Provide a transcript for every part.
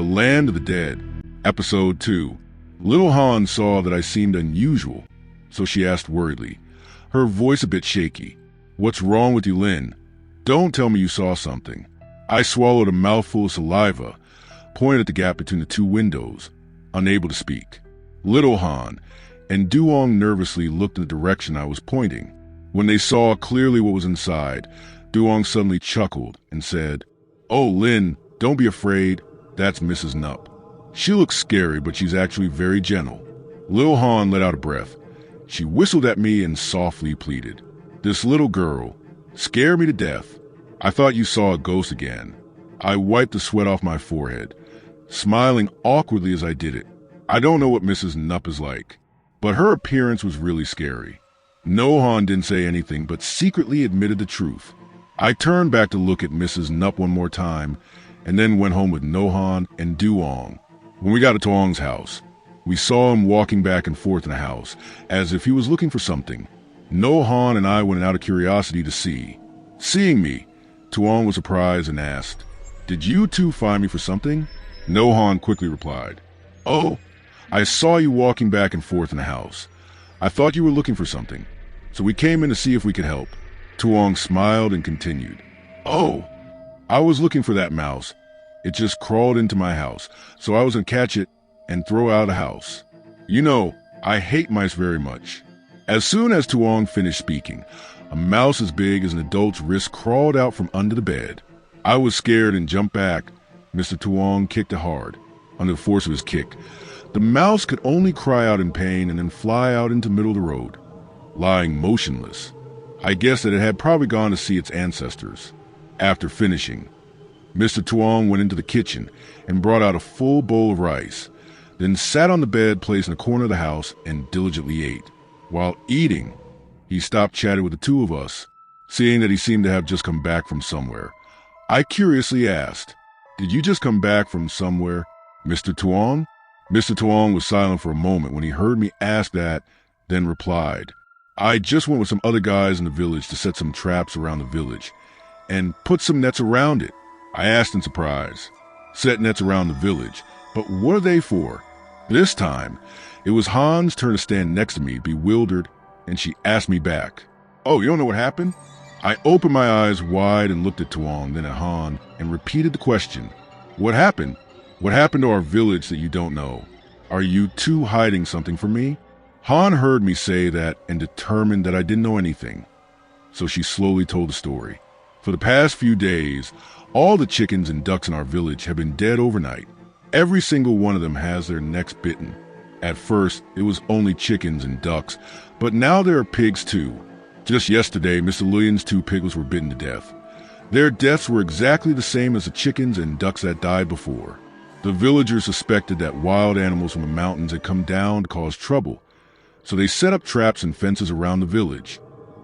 Land of the Dead, Episode 2. Little Han saw that I seemed unusual, so she asked worriedly, her voice a bit shaky, "What's wrong with you, Lin? Don't tell me you saw something." I swallowed a mouthful of saliva, pointed at the gap between the two windows, unable to speak. Little Han and Duong nervously looked in the direction I was pointing. When they saw clearly what was inside, Duong suddenly chuckled and said, "Oh, Lin, don't be afraid. That's Mrs. Nup. She looks scary, but she's actually very gentle." Little Han let out a breath. She whistled at me and softly pleaded, "This little girl scared me to death. I thought you saw a ghost again." I wiped the sweat off my forehead, smiling awkwardly as I did it. I don't know what Mrs. Nup is like, but her appearance was really scary. Nohan didn't say anything, but secretly admitted the truth. I turned back to look at Mrs. Nup one more time, and then went home with Nohan and Duong. When we got to Tuong's house, we saw him walking back and forth in the house, as if he was looking for something. Nohan and I went out of curiosity to see. Seeing me, Tuong was surprised and asked, "Did you two find me for something?" Nohan quickly replied, "Oh, I saw you walking back and forth in the house. I thought you were looking for something, so we came in to see if we could help." Tuong smiled and continued, "Oh, I was looking for that mouse. It just crawled into my house, so I was going to catch it and throw out of the house. You know, I hate mice very much." As soon as Tuong finished speaking, a mouse as big as an adult's wrist crawled out from under the bed. I was scared and jumped back. Mr. Tuong kicked it hard. Under the force of his kick, the mouse could only cry out in pain and then fly out into the middle of the road, lying motionless. I guessed that it had probably gone to see its ancestors. After finishing, Mr. Tuong went into the kitchen and brought out a full bowl of rice, then sat on the bed placed in a corner of the house and diligently ate. While eating, he stopped chatting with the two of us, seeing that he seemed to have just come back from somewhere. I curiously asked, "Did you just come back from somewhere, Mr. Tuong?" Mr. Tuong was silent for a moment when he heard me ask that, then replied, "I just went with some other guys in the village to set some traps around the village and put some nets around it." I asked in surprise. "Set nets around the village, but what are they for?" This time, it was Han's turn to stand next to me, bewildered, and she asked me back, "Oh, you don't know what happened?" I opened my eyes wide and looked at Tuong, then at Han, and repeated the question. "What happened? What happened to our village that you don't know? Are you two hiding something from me?" Han heard me say that and determined that I didn't know anything, so she slowly told the story. For the past few days, all the chickens and ducks in our village have been dead overnight. Every single one of them has their necks bitten. At first, it was only chickens and ducks, but now there are pigs too. Just yesterday, Mr. Lillian's two piglets were bitten to death. Their deaths were exactly the same as the chickens and ducks that died before. The villagers suspected that wild animals from the mountains had come down to cause trouble, so they set up traps and fences around the village.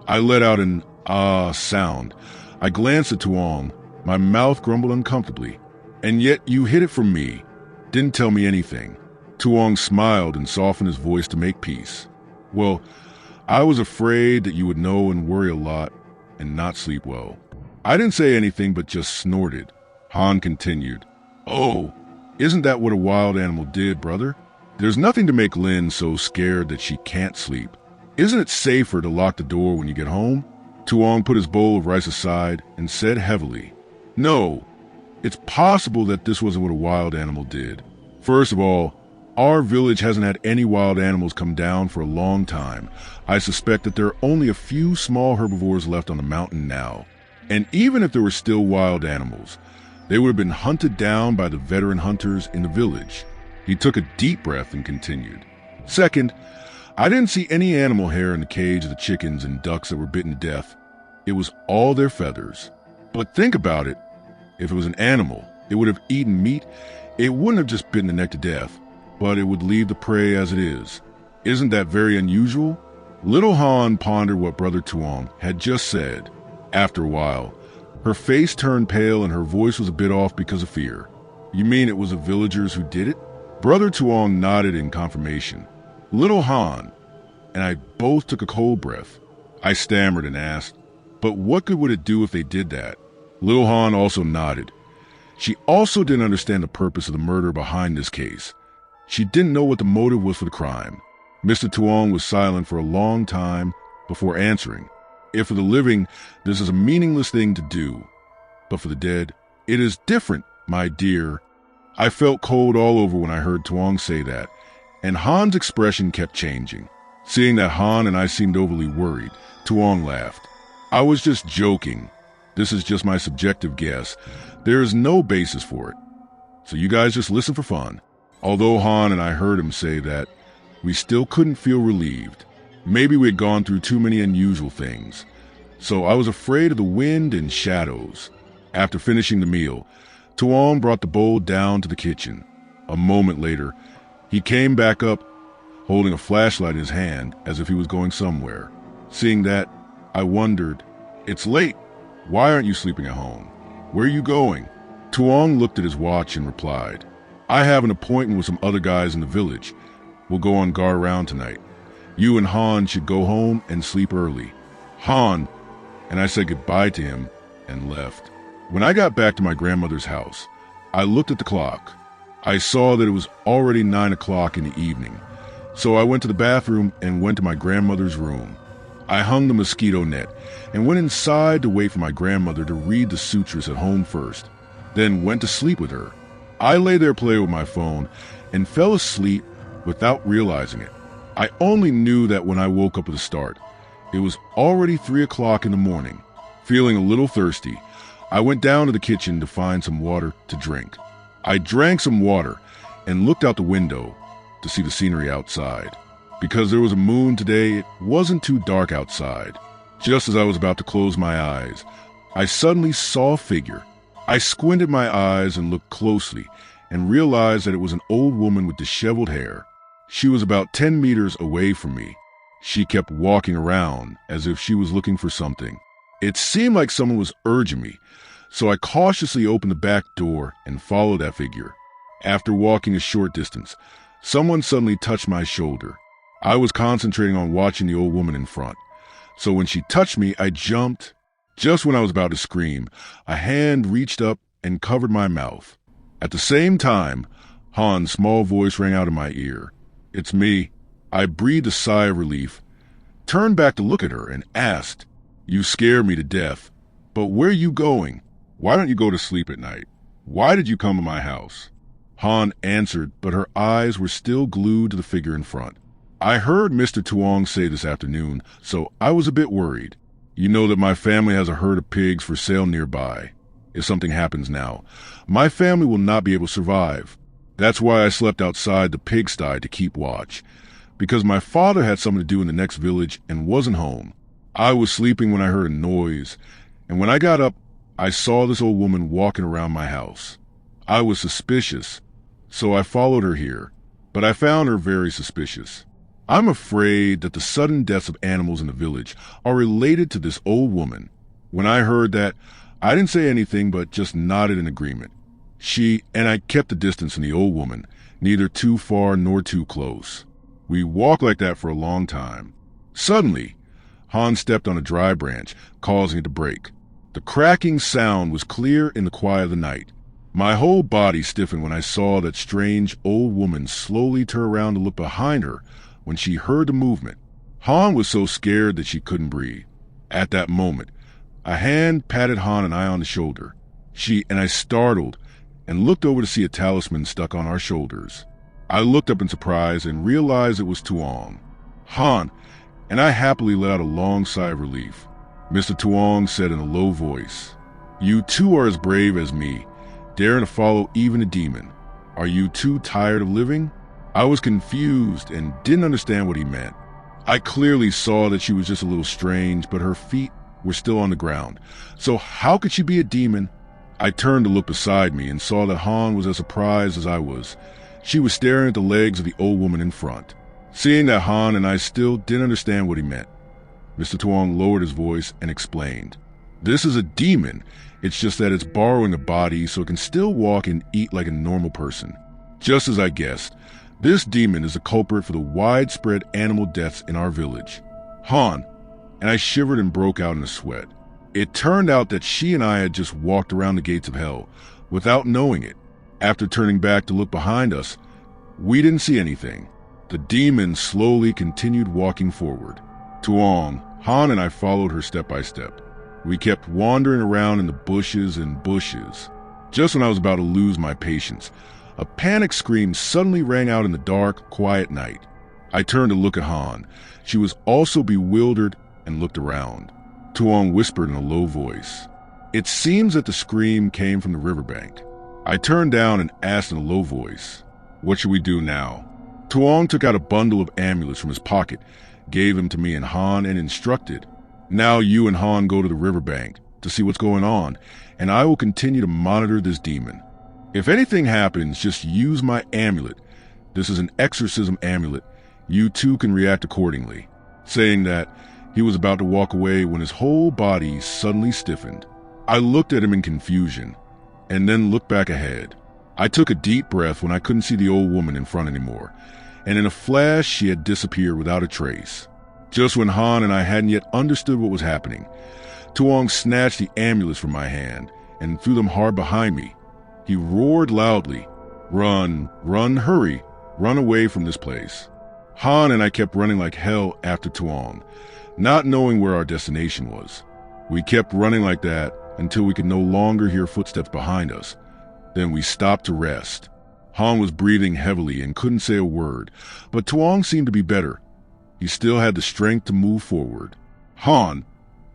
I let out an "ah" sound. I glanced at Tuong. My mouth grumbled uncomfortably. "And yet you hid it from me. Didn't tell me anything." Tuong smiled and softened his voice to make peace. "Well, I was afraid that you would know and worry a lot and not sleep well." I didn't say anything but just snorted. Han continued, "Oh, isn't that what a wild animal did, brother? There's nothing to make Lin so scared that she can't sleep. Isn't it safer to lock the door when you get home?" Tuong put his bowl of rice aside and said heavily, "No, it's possible that this wasn't what a wild animal did. First of all, our village hasn't had any wild animals come down for a long time. I suspect that there are only a few small herbivores left on the mountain now. And even if there were still wild animals, they would have been hunted down by the veteran hunters in the village." He took a deep breath and continued, "Second, I didn't see any animal hair in the cage of the chickens and ducks that were bitten to death. It was all their feathers. But think about it. If it was an animal, it would have eaten meat. It wouldn't have just bitten the neck to death, but it would leave the prey as it is. Isn't that very unusual?" Little Han pondered what Brother Tuong had just said. After a while, her face turned pale and her voice was a bit off because of fear. "You mean it was the villagers who did it?" Brother Tuong nodded in confirmation. Little Han and I both took a cold breath. I stammered and asked, "But what good would it do if they did that?" Little Han also nodded. She also didn't understand the purpose of the murder behind this case. She didn't know what the motive was for the crime. Mr. Tuong was silent for a long time before answering. If for the living, this is a meaningless thing to do. But for the dead, it is different, my dear. I felt cold all over when I heard Tuong say that, and Han's expression kept changing. Seeing that Han and I seemed overly worried, Tuong laughed. I was just joking. This is just my subjective guess. There is no basis for it. So you guys just listen for fun. Although Han and I heard him say that, we still couldn't feel relieved. Maybe we had gone through too many unusual things. So I was afraid of the wind and shadows. After finishing the meal, Tuong brought the bowl down to the kitchen. A moment later, he came back up, holding a flashlight in his hand as if he was going somewhere. Seeing that, I wondered, "It's late. Why aren't you sleeping at home? Where are you going?" Tuong looked at his watch and replied, "I have an appointment with some other guys in the village. We'll go on guard round tonight. You and Han should go home and sleep early." Han, and I said goodbye to him and left. When I got back to my grandmother's house, I looked at the clock. I saw that it was already 9 o'clock in the evening. So I went to the bathroom and went to my grandmother's room. I hung the mosquito net and went inside to wait for my grandmother to read the sutras at home first, then went to sleep with her. I lay there playing with my phone and fell asleep without realizing it. I only knew that when I woke up at the start. It was already 3 o'clock in the morning. Feeling a little thirsty, I went down to the kitchen to find some water to drink. I drank some water and looked out the window to see the scenery outside. Because there was a moon today, it wasn't too dark outside. Just as I was about to close my eyes, I suddenly saw a figure. I squinted my eyes and looked closely and realized that it was an old woman with disheveled hair. She was about 10 meters away from me. She kept walking around as if she was looking for something. It seemed like someone was urging me, so I cautiously opened the back door and followed that figure. After walking a short distance, someone suddenly touched my shoulder. I was concentrating on watching the old woman in front, so when she touched me, I jumped. Just when I was about to scream, a hand reached up and covered my mouth. At the same time, Han's small voice rang out in my ear. "It's me." I breathed a sigh of relief, turned back to look at her, and asked, "You scare me to death. But where are you going? Why don't you go to sleep at night? Why did you come to my house?" Han answered, but her eyes were still glued to the figure in front. "I heard Mr. Tuong say this afternoon, so I was a bit worried. You know that my family has a herd of pigs for sale nearby. If something happens now, my family will not be able to survive. That's why I slept outside the pigsty to keep watch, because my father had something to do in the next village and wasn't home. I was sleeping when I heard a noise, and when I got up, I saw this old woman walking around my house. I was suspicious, so I followed her here, but I found her very suspicious. I'm afraid that the sudden deaths of animals in the village are related to this old woman. When I heard that, I didn't say anything but just nodded in agreement. She and I kept the distance from the old woman, neither too far nor too close. We walked like that for a long time. Suddenly, Han stepped on a dry branch, causing it to break. The cracking sound was clear in the quiet of the night. My whole body stiffened when I saw that strange old woman slowly turn around to look behind her when she heard the movement. Han was so scared that she couldn't breathe. At that moment, a hand patted Han and I on the shoulder. She and I startled and looked over to see a talisman stuck on our shoulders. I looked up in surprise and realized it was Tuong. Han and I happily let out a long sigh of relief. Mr. Tuong said in a low voice, "You too are as brave as me, daring to follow even a demon. Are you too tired of living?" I was confused and didn't understand what he meant. I clearly saw that she was just a little strange, but her feet were still on the ground. So how could she be a demon? I turned to look beside me and saw that Han was as surprised as I was. She was staring at the legs of the old woman in front. Seeing that Han and I still didn't understand what he meant, Mr. Tuong lowered his voice and explained, "This is a demon. It's just that it's borrowing a body so it can still walk and eat like a normal person. Just as I guessed, this demon is the culprit for the widespread animal deaths in our village." Han, and I shivered and broke out in a sweat. It turned out that she and I had just walked around the gates of hell, without knowing it. After turning back to look behind us, we didn't see anything. The demon slowly continued walking forward. Tuong, Han and I followed her step by step. We kept wandering around in the bushes and bushes. Just when I was about to lose my patience, a panic scream suddenly rang out in the dark, quiet night. I turned to look at Han. She was also bewildered and looked around. Tuong whispered in a low voice. It seems that the scream came from the riverbank. I turned down and asked in a low voice, "What should we do now?" Tuong took out a bundle of amulets from his pocket, gave them to me and Han, and instructed, "Now you and Han go to the riverbank to see what's going on, and I will continue to monitor this demon. If anything happens, just use my amulet. This is an exorcism amulet. You too can react accordingly." Saying that, he was about to walk away when his whole body suddenly stiffened. I looked at him in confusion, and then looked back ahead. I took a deep breath when I couldn't see the old woman in front anymore, and in a flash she had disappeared without a trace. Just when Han and I hadn't yet understood what was happening, Tuong snatched the amulets from my hand and threw them hard behind me. He roared loudly, "Run, run, hurry, run away from this place." Han and I kept running like hell after Tuong, not knowing where our destination was. We kept running like that until we could no longer hear footsteps behind us. Then we stopped to rest. Han was breathing heavily and couldn't say a word, but Tuong seemed to be better. He still had the strength to move forward. Han,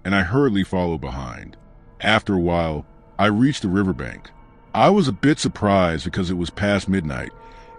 and I hurriedly followed behind. After a while, I reached the riverbank. I was a bit surprised because it was past midnight,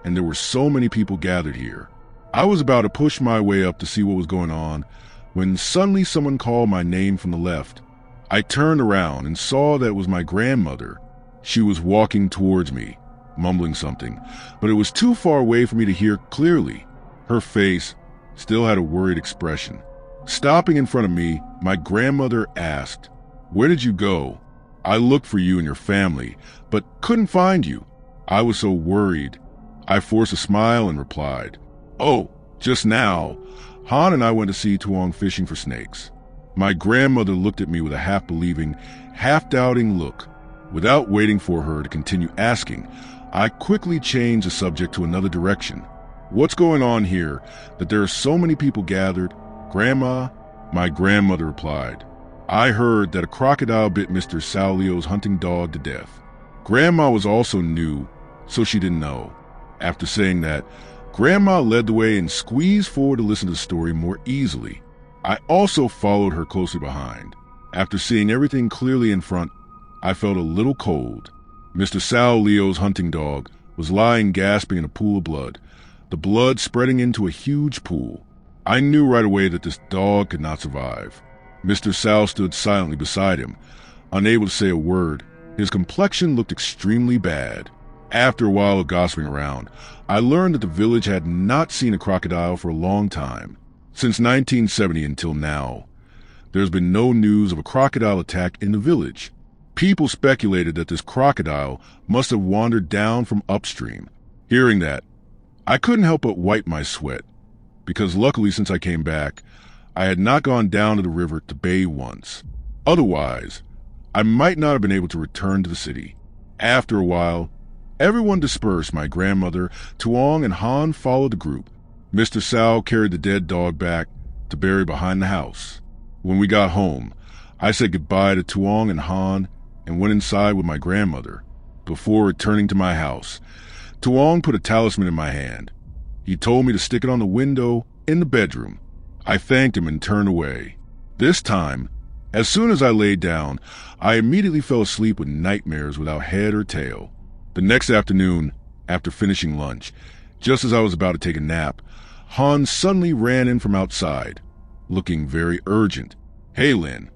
and there were so many people gathered here. I was about to push my way up to see what was going on, when suddenly someone called my name from the left. I turned around and saw that it was my grandmother. She was walking towards me, mumbling something, but it was too far away for me to hear clearly. Her face still had a worried expression. Stopping in front of me, my grandmother asked, "Where did you go? I looked for you and your family, but couldn't find you." I was so worried. I forced a smile and replied, "Oh, just now, Han and I went to see Tuong fishing for snakes." My grandmother looked at me with a half-believing, half-doubting look. Without waiting for her to continue asking, I quickly changed the subject to another direction. "What's going on here that there are so many people gathered, Grandma?" My grandmother replied, "I heard that a crocodile bit Mr. Sao Leo's hunting dog to death." Grandma was also new, so she didn't know. After saying that, Grandma led the way and squeezed forward to listen to the story more easily. I also followed her closely behind. After seeing everything clearly in front, I felt a little cold. Mr. Sao Leo's hunting dog was lying gasping in a pool of blood, the blood spreading into a huge pool. I knew right away that this dog could not survive. Mr. Sao stood silently beside him, unable to say a word. His complexion looked extremely bad. After a while of gossiping around, I learned that the village had not seen a crocodile for a long time. Since 1970 until now, there's been no news of a crocodile attack in the village. People speculated that this crocodile must have wandered down from upstream. Hearing that, I couldn't help but wipe my sweat, because luckily since I came back, I had not gone down to the river to bathe once. Otherwise, I might not have been able to return to the city. After a while, everyone dispersed. My grandmother, Tuong, and Han followed the group. Mr. Sao carried the dead dog back to bury behind the house. When we got home, I said goodbye to Tuong and Han and went inside with my grandmother. Before returning to my house, Tuong put a talisman in my hand. He told me to stick it on the window in the bedroom. I thanked him and turned away. This time, as soon as I laid down, I immediately fell asleep with nightmares without head or tail. The next afternoon, after finishing lunch, just as I was about to take a nap, Han suddenly ran in from outside, looking very urgent. "Hey, Lin,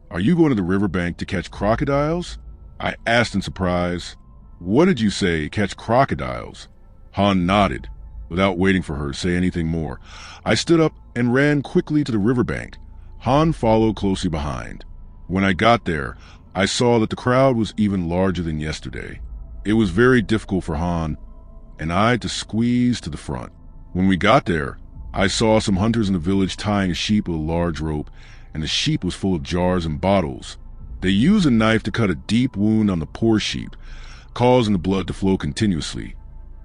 are you going to the riverbank to catch crocodiles?" I asked in surprise. "What did you say, catch crocodiles?" Han nodded. Without waiting for her to say anything more, I stood up and ran quickly to the riverbank. Han followed closely behind. When I got there, I saw that the crowd was even larger than yesterday. It was very difficult for Han and I to squeeze to the front. When we got there, I saw some hunters in the village tying a sheep with a large rope, and the sheep was full of jars and bottles. They used a knife to cut a deep wound on the poor sheep, causing the blood to flow continuously.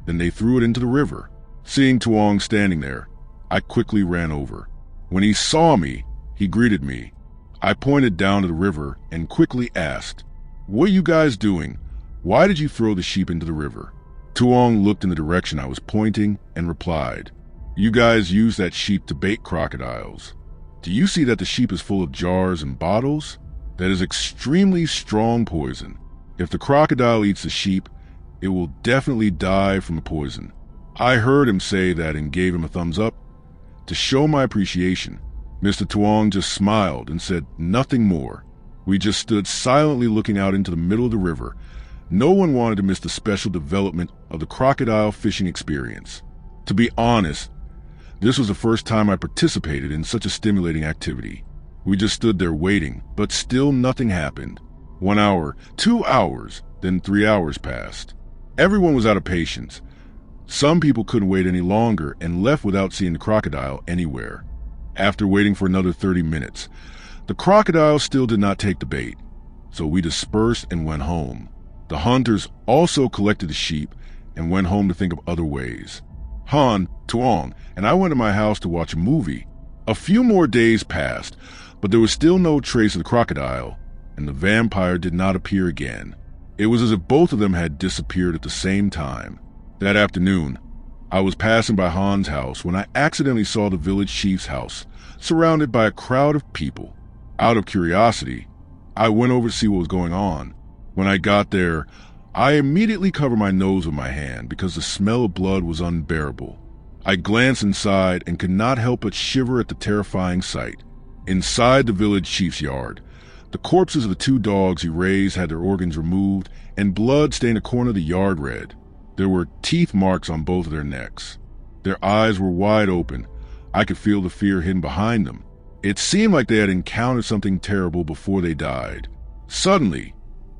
Then they threw it into the river. Seeing Tuong standing there, I quickly ran over. When he saw me, he greeted me. I pointed down to the river and quickly asked, "What are you guys doing? Why did you throw the sheep into the river?" Tuong looked in the direction I was pointing and replied, "You guys use that sheep to bait crocodiles. Do you see that the sheep is full of jars and bottles? That is extremely strong poison. If the crocodile eats the sheep, it will definitely die from the poison." I heard him say that and gave him a thumbs up. To show my appreciation, Mr. Tuong just smiled and said nothing more. We just stood silently looking out into the middle of the river. No one wanted to miss the special development of the crocodile fishing experience. To be honest, this was the first time I participated in such a stimulating activity. We just stood there waiting, but still nothing happened. 1 hour, 2 hours, then 3 hours passed. Everyone was out of patience. Some people couldn't wait any longer and left without seeing the crocodile anywhere. After waiting for another 30 minutes, the crocodile still did not take the bait, so we dispersed and went home. The hunters also collected the sheep and went home to think of other ways. Han, Tuong, and I went to my house to watch a movie. A few more days passed, but there was still no trace of the crocodile, and the vampire did not appear again. It was as if both of them had disappeared at the same time. That afternoon, I was passing by Han's house when I accidentally saw the village chief's house, surrounded by a crowd of people. Out of curiosity, I went over to see what was going on. When I got there, I immediately covered my nose with my hand because the smell of blood was unbearable. I glanced inside and could not help but shiver at the terrifying sight. Inside the village chief's yard, the corpses of the 2 dogs he raised had their organs removed and blood stained a corner of the yard red. There were teeth marks on both of their necks. Their eyes were wide open. I could feel the fear hidden behind them. It seemed like they had encountered something terrible before they died. Suddenly,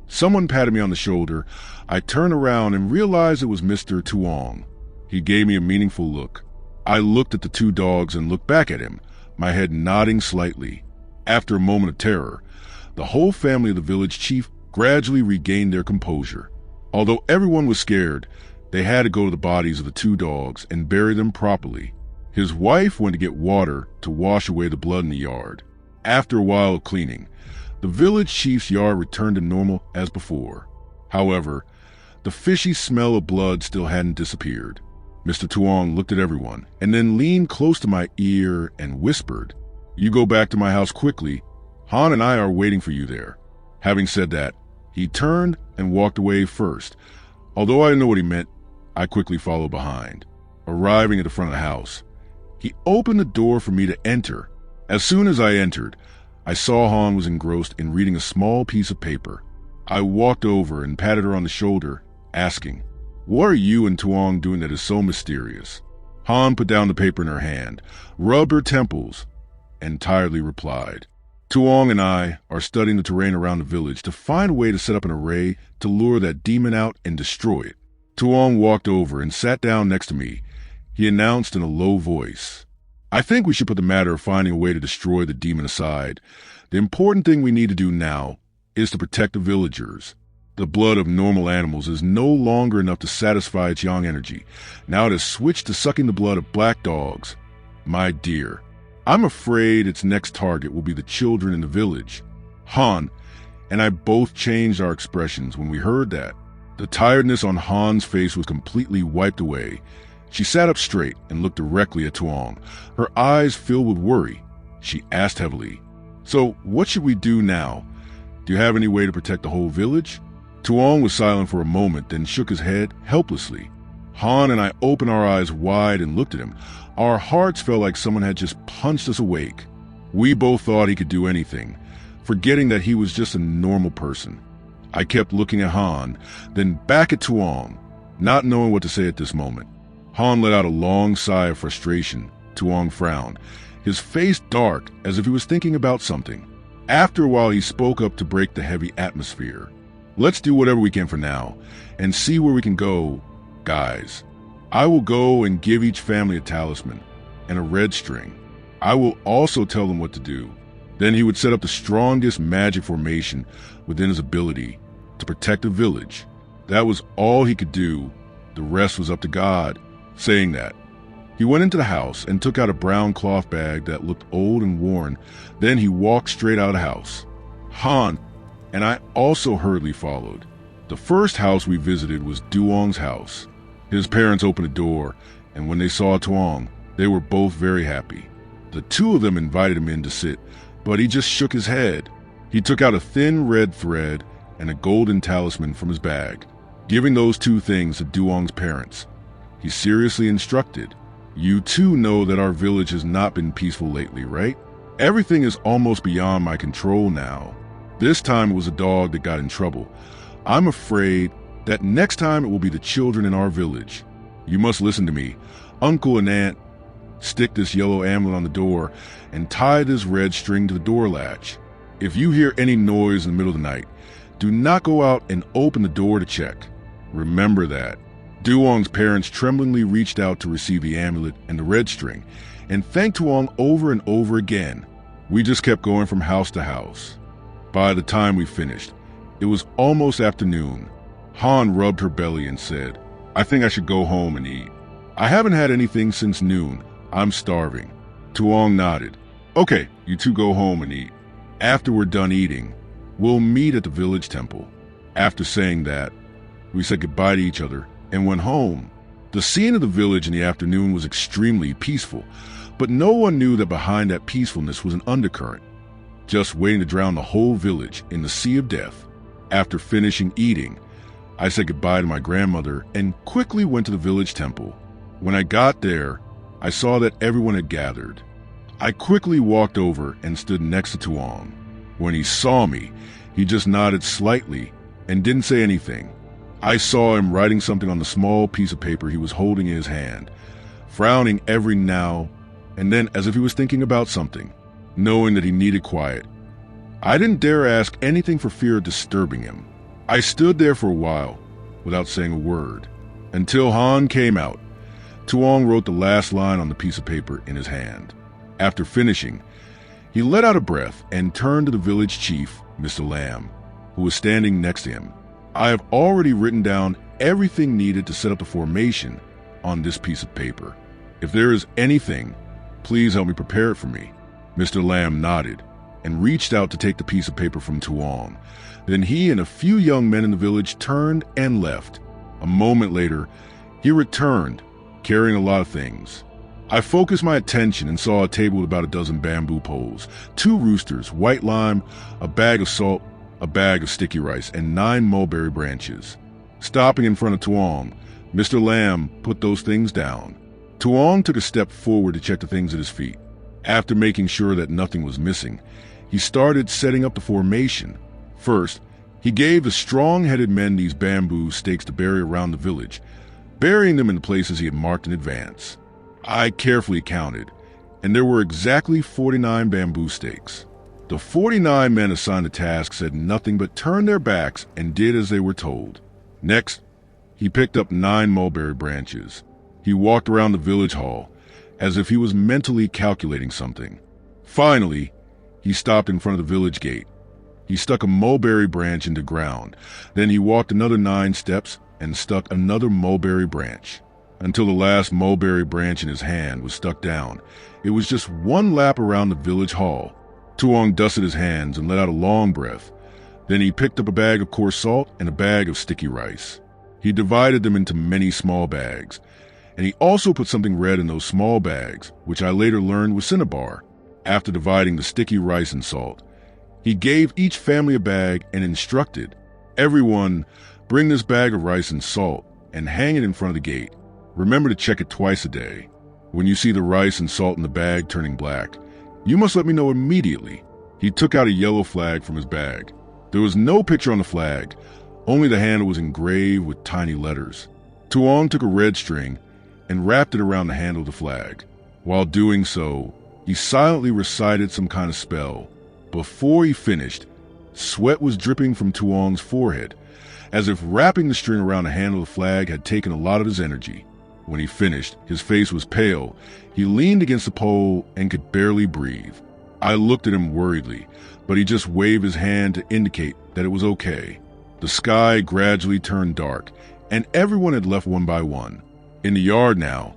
someone patted me on the shoulder. I turned around and realized it was Mr. Tuong. He gave me a meaningful look. I looked at the 2 dogs and looked back at him, my head nodding slightly. After a moment of terror, the whole family of the village chief gradually regained their composure. Although everyone was scared, they had to go to the bodies of the 2 dogs and bury them properly. His wife went to get water to wash away the blood in the yard. After a while of cleaning, the village chief's yard returned to normal as before. However, the fishy smell of blood still hadn't disappeared. Mr. Tuong looked at everyone and then leaned close to my ear and whispered, "You go back to my house quickly. Han and I are waiting for you there." Having said that, he turned and walked away first. Although I didn't know what he meant, I quickly followed behind. Arriving at the front of the house, he opened the door for me to enter. As soon as I entered, I saw Han was engrossed in reading a small piece of paper. I walked over and patted her on the shoulder, asking, "What are you and Tuong doing that is so mysterious?" Han put down the paper in her hand, rubbed her temples, and tiredly replied, "Tuong and I are studying the terrain around the village to find a way to set up an array to lure that demon out and destroy it." Tuong walked over and sat down next to me. He announced in a low voice, "I think we should put the matter of finding a way to destroy the demon aside. The important thing we need to do now is to protect the villagers. The blood of normal animals is no longer enough to satisfy its yang energy. Now it has switched to sucking the blood of black dogs. My dear, I'm afraid its next target will be the children in the village." Han and I both changed our expressions when we heard that. The tiredness on Han's face was completely wiped away. She sat up straight and looked directly at Tuong, her eyes filled with worry. She asked heavily, "So what should we do now? Do you have any way to protect the whole village?" Tuong was silent for a moment, then shook his head helplessly. Han and I opened our eyes wide and looked at him. Our hearts felt like someone had just punched us awake. We both thought he could do anything, forgetting that he was just a normal person. I kept looking at Han, then back at Tuong, not knowing what to say at this moment. Han let out a long sigh of frustration. Tuong frowned, his face dark as if he was thinking about something. After a while, he spoke up to break the heavy atmosphere. "Let's do whatever we can for now, and see where we can go, guys. I will go and give each family a talisman and a red string. I will also tell them what to do." Then he would set up the strongest magic formation within his ability to protect the village. That was all he could do. The rest was up to God. Saying that, he went into the house and took out a brown cloth bag that looked old and worn. Then he walked straight out of the house. Han and I also hurriedly followed. The first house we visited was Duong's house. His parents opened the door, and when they saw Tuong, they were both very happy. The two of them invited him in to sit, but he just shook his head. He took out a thin red thread and a golden talisman from his bag, giving those two things to Duong's parents. He seriously instructed, "You too know that our village has not been peaceful lately, right? Everything is almost beyond my control now. This time it was a dog that got in trouble. I'm afraid that next time it will be the children in our village. You must listen to me. Uncle and Aunt, stick this yellow amulet on the door and tie this red string to the door latch. If you hear any noise in the middle of the night, do not go out and open the door to check. Remember that." Duong's parents tremblingly reached out to receive the amulet and the red string, and thanked Tuong over and over again. We just kept going from house to house. By the time we finished, it was almost afternoon. Han rubbed her belly and said, "I think I should go home and eat. I haven't had anything since noon. I'm starving." Tuong nodded. "Okay, you two go home and eat. After we're done eating, we'll meet at the village temple." After saying that, we said goodbye to each other and went home. The scene of the village in the afternoon was extremely peaceful, but no one knew that behind that peacefulness was an undercurrent, just waiting to drown the whole village in the sea of death. After finishing eating, I said goodbye to my grandmother and quickly went to the village temple. When I got there, I saw that everyone had gathered. I quickly walked over and stood next to Tuong. When he saw me, he just nodded slightly and didn't say anything. I saw him writing something on the small piece of paper he was holding in his hand, frowning every now and then as if he was thinking about something, knowing that he needed quiet. I didn't dare ask anything for fear of disturbing him. I stood there for a while without saying a word, until Han came out. Tuong wrote the last line on the piece of paper in his hand. After finishing, he let out a breath and turned to the village chief, Mr. Lam, who was standing next to him. "I have already written down everything needed to set up the formation on this piece of paper. If there is anything, please help me prepare it for me." Mr. Lam nodded and reached out to take the piece of paper from Tuong. Then he and a few young men in the village turned and left. A moment later, he returned, carrying a lot of things. I focused my attention and saw a table with about a dozen bamboo poles, 2 roosters, white lime, a bag of salt, a bag of sticky rice, and 9 mulberry branches. Stopping in front of Tuong, Mr. Lam put those things down. Tuong took a step forward to check the things at his feet. After making sure that nothing was missing, he started setting up the formation. First, he gave the strong-headed men these bamboo stakes to bury around the village, burying them in the places he had marked in advance. I carefully counted, and there were exactly 49 bamboo stakes. The 49 men assigned the task said nothing but turned their backs and did as they were told. Next, he picked up 9 mulberry branches. He walked around the village hall as if he was mentally calculating something. Finally, he stopped in front of the village gate. He stuck a mulberry branch into ground. Then he walked another 9 steps and stuck another mulberry branch, until the last mulberry branch in his hand was stuck down. It was just 1 lap around the village hall. Tuong dusted his hands and let out a long breath. Then he picked up a bag of coarse salt and a bag of sticky rice. He divided them into many small bags, and he also put something red in those small bags, which I later learned was cinnabar. After dividing the sticky rice and salt, he gave each family a bag and instructed, "Everyone, bring this bag of rice and salt and hang it in front of the gate. Remember to check it twice a day. When you see the rice and salt in the bag turning black, you must let me know immediately." He took out a yellow flag from his bag. There was no picture on the flag, only the handle was engraved with tiny letters. Tuong took a red string and wrapped it around the handle of the flag. While doing so, he silently recited some kind of spell. Before he finished, sweat was dripping from Tuong's forehead, as if wrapping the string around the handle of the flag had taken a lot of his energy. When he finished, his face was pale. He leaned against the pole and could barely breathe. I looked at him worriedly, but he just waved his hand to indicate that it was okay. The sky gradually turned dark, and everyone had left one by one. In the yard now,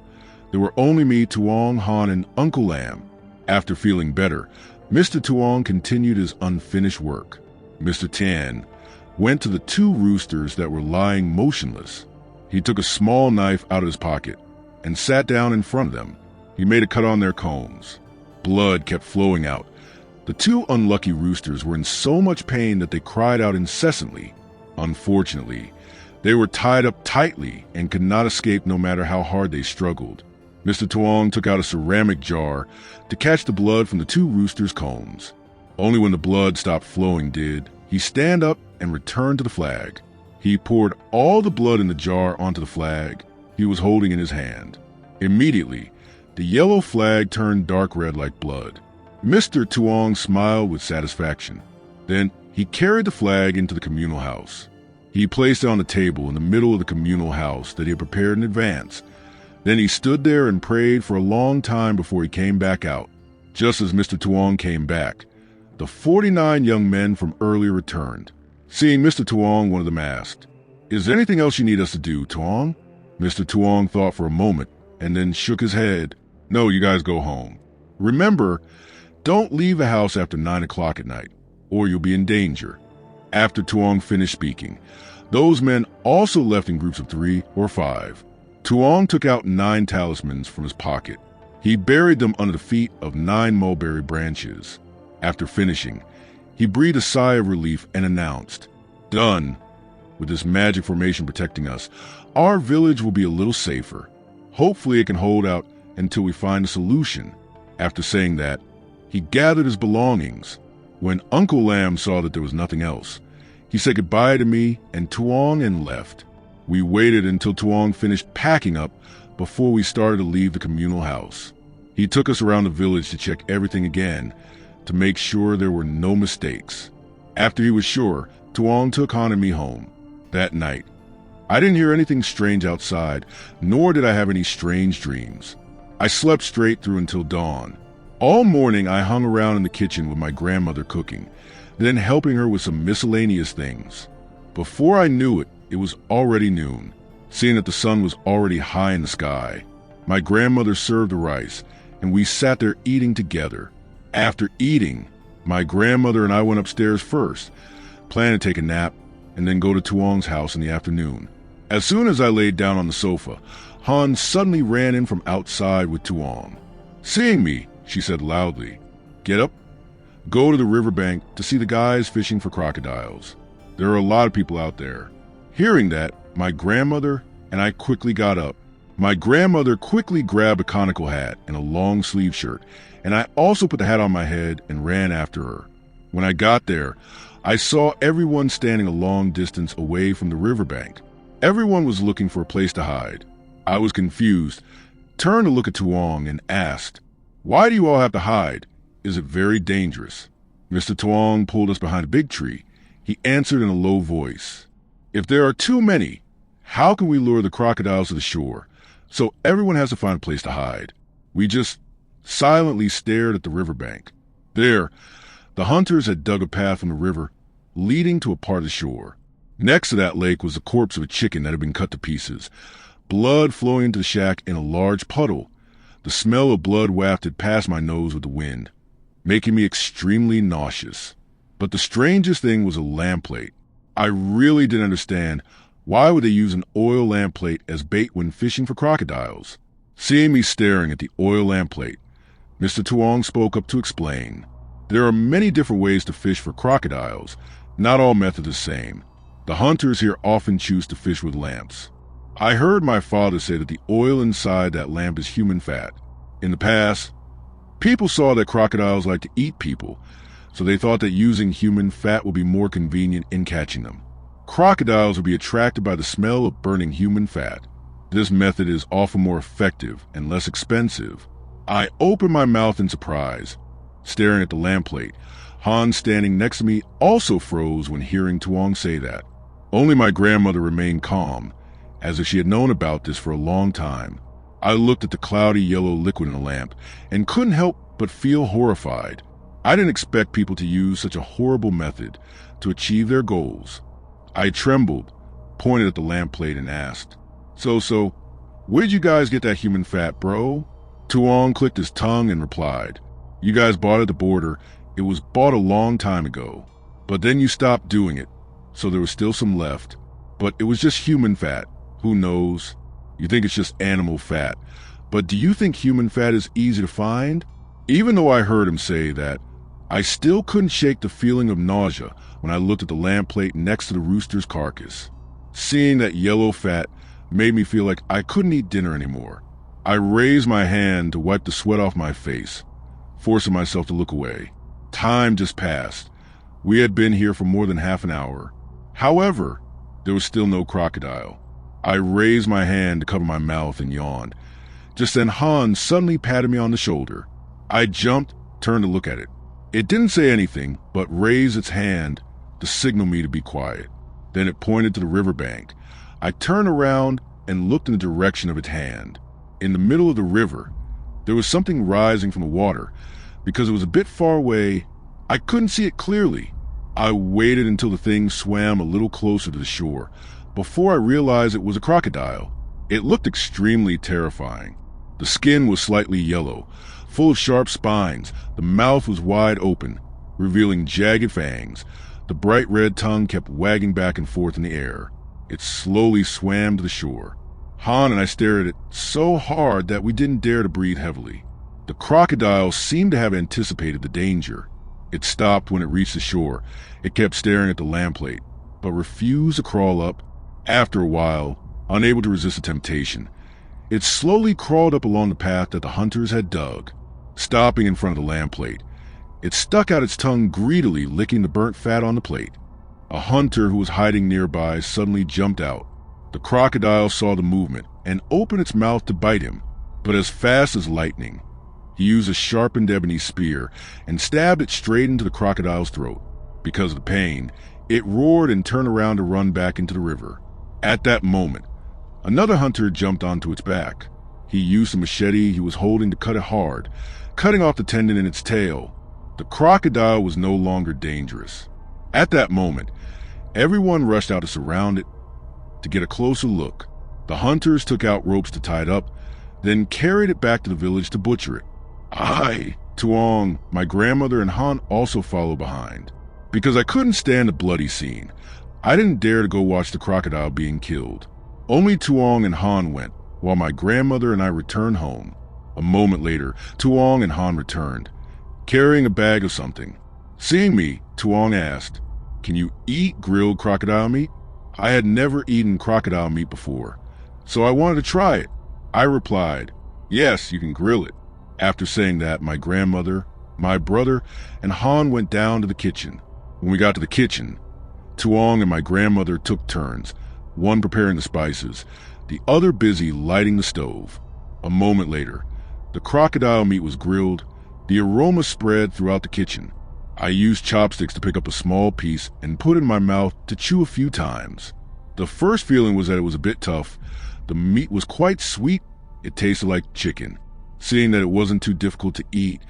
there were only me, Tuong, Han, and Uncle Lam. After feeling better, Mr. Tuong continued his unfinished work. Mr. Tian went to the two roosters that were lying motionless. He took a small knife out of his pocket and sat down in front of them. He made a cut on their combs. Blood kept flowing out. The two unlucky roosters were in so much pain that they cried out incessantly. Unfortunately, they were tied up tightly and could not escape no matter how hard they struggled. Mr. Tuong took out a ceramic jar to catch the blood from the two roosters' combs. Only when the blood stopped flowing did he stand up and return to the flag. He poured all the blood in the jar onto the flag he was holding in his hand. Immediately, the yellow flag turned dark red like blood. Mr. Tuong smiled with satisfaction. Then he carried the flag into the communal house. He placed it on the table in the middle of the communal house that he had prepared in advance. Then he stood there and prayed for a long time before he came back out. Just as Mr. Tuong came back, the 49 young men from earlier returned. Seeing Mr. Tuong, one of them asked, "Is there anything else you need us to do, Tuong?" Mr. Tuong thought for a moment and then shook his head. "No, you guys go home. Remember, don't leave the house after 9 o'clock at night, or you'll be in danger." After Tuong finished speaking, those men also left in groups of 3 or 5. Tuong took out 9 talismans from his pocket. He buried them under the feet of 9 mulberry branches. After finishing, he breathed a sigh of relief and announced, "Done. With this magic formation protecting us, our village will be a little safer. Hopefully it can hold out until we find a solution." After saying that, he gathered his belongings. When Uncle Lam saw that there was nothing else, he said goodbye to me and Tuong and left. We waited until Tuong finished packing up before we started to leave the communal house. He took us around the village to check everything again to make sure there were no mistakes. After he was sure, Tuong took Han and me home. That night, I didn't hear anything strange outside, nor did I have any strange dreams. I slept straight through until dawn. All morning I hung around in the kitchen with my grandmother cooking, then helping her with some miscellaneous things. Before I knew it, it was already noon, seeing that the sun was already high in the sky. My grandmother served the rice, and we sat there eating together. After eating, my grandmother and I went upstairs first, planning to take a nap and then go to Tuong's house in the afternoon. As soon as I laid down on the sofa, Han suddenly ran in from outside with Tuong. Seeing me, she said loudly, "Get up. Go to the riverbank to see the guys fishing for crocodiles. There are a lot of people out there." Hearing that, my grandmother and I quickly got up. My grandmother quickly grabbed a conical hat and a long sleeve shirt, and I also put the hat on my head and ran after her. When I got there, I saw everyone standing a long distance away from the riverbank. Everyone was looking for a place to hide. I was confused, turned to look at Tuong and asked, "Why do you all have to hide? Is it very dangerous?" Mr. Tuong pulled us behind a big tree. He answered in a low voice, "If there are too many, how can we lure the crocodiles to the shore? So everyone has to find a place to hide." We just silently stared at the riverbank. There, the hunters had dug a path from the river, leading to a part of the shore. Next to that lake was the corpse of a chicken that had been cut to pieces, blood flowing into the shack in a large puddle. The smell of blood wafted past my nose with the wind, making me extremely nauseous. But the strangest thing was a lamp-plate. I really didn't understand why would they use an oil lamp-plate as bait when fishing for crocodiles. Seeing me staring at the oil lamp-plate, Mr. Tuong spoke up to explain. There are many different ways to fish for crocodiles. Not all methods are the same. The hunters here often choose to fish with lamps. I heard my father say that the oil inside that lamp is human fat. In the past, people saw that crocodiles like to eat people, so they thought that using human fat would be more convenient in catching them. Crocodiles would be attracted by the smell of burning human fat. This method is often more effective and less expensive. I opened my mouth in surprise, staring at the lamp-plate. Han, standing next to me, also froze when hearing Tuong say that. Only my grandmother remained calm, as if she had known about this for a long time. I looked at the cloudy yellow liquid in the lamp and couldn't help but feel horrified. I didn't expect people to use such a horrible method to achieve their goals. I trembled, pointed at the lamp-plate and asked, So, where'd you guys get that human fat, bro? Tuong clicked his tongue and replied, You guys bought it at the border. It was bought a long time ago. But then you stopped doing it, so there was still some left. But it was just human fat. Who knows? You think it's just animal fat. But do you think human fat is easy to find? Even though I heard him say that, I still couldn't shake the feeling of nausea when I looked at the lamp-plate next to the rooster's carcass. Seeing that yellow fat made me feel like I couldn't eat dinner anymore. I raised my hand to wipe the sweat off my face, forcing myself to look away. Time just passed. We had been here for more than half an hour. However, there was still no crocodile. I raised my hand to cover my mouth and yawned. Just then Hans suddenly patted me on the shoulder. I jumped, turned to look at it. It didn't say anything, but raised its hand to signal me to be quiet. Then it pointed to the riverbank. I turned around and looked in the direction of its hand. In the middle of the river, there was something rising from the water. Because it was a bit far away, I couldn't see it clearly. I waited until the thing swam a little closer to the shore before I realized it was a crocodile. It looked extremely terrifying. The skin was slightly yellow, full of sharp spines. The mouth was wide open, revealing jagged fangs. The bright red tongue kept wagging back and forth in the air. It slowly swam to the shore. Han and I stared at it so hard that we didn't dare to breathe heavily. The crocodile seemed to have anticipated the danger. It stopped when it reached the shore. It kept staring at the lamp-plate, but refused to crawl up. After a while, unable to resist the temptation, it slowly crawled up along the path that the hunters had dug. Stopping in front of the lamp-plate, it stuck out its tongue greedily, licking the burnt fat on the plate. A hunter who was hiding nearby suddenly jumped out. The crocodile saw the movement and opened its mouth to bite him, but as fast as lightning, he used a sharpened ebony spear and stabbed it straight into the crocodile's throat. Because of the pain, it roared and turned around to run back into the river. At that moment, another hunter jumped onto its back. He used a machete he was holding to cut it hard, cutting off the tendon in its tail. The crocodile was no longer dangerous. At that moment, everyone rushed out to surround it to get a closer look. The hunters took out ropes to tie it up, then carried it back to the village to butcher it. I, Tuong, my grandmother, and Han also followed behind. Because I couldn't stand the bloody scene, I didn't dare to go watch the crocodile being killed. Only Tuong and Han went, while my grandmother and I returned home. A moment later, Tuong and Han returned, carrying a bag of something. Seeing me, Tuong asked, Can you eat grilled crocodile meat? I had never eaten crocodile meat before, so I wanted to try it. I replied, Yes, you can grill it. After saying that, my grandmother, my brother, and Han went down to the kitchen. When we got to the kitchen, Tuong and my grandmother took turns, one preparing the spices, the other busy lighting the stove. A moment later, the crocodile meat was grilled. The aroma spread throughout the kitchen. I used chopsticks to pick up a small piece and put it in my mouth to chew a few times. The first feeling was that it was a bit tough. The meat was quite sweet. It tasted like chicken. Seeing that it wasn't too difficult to eat,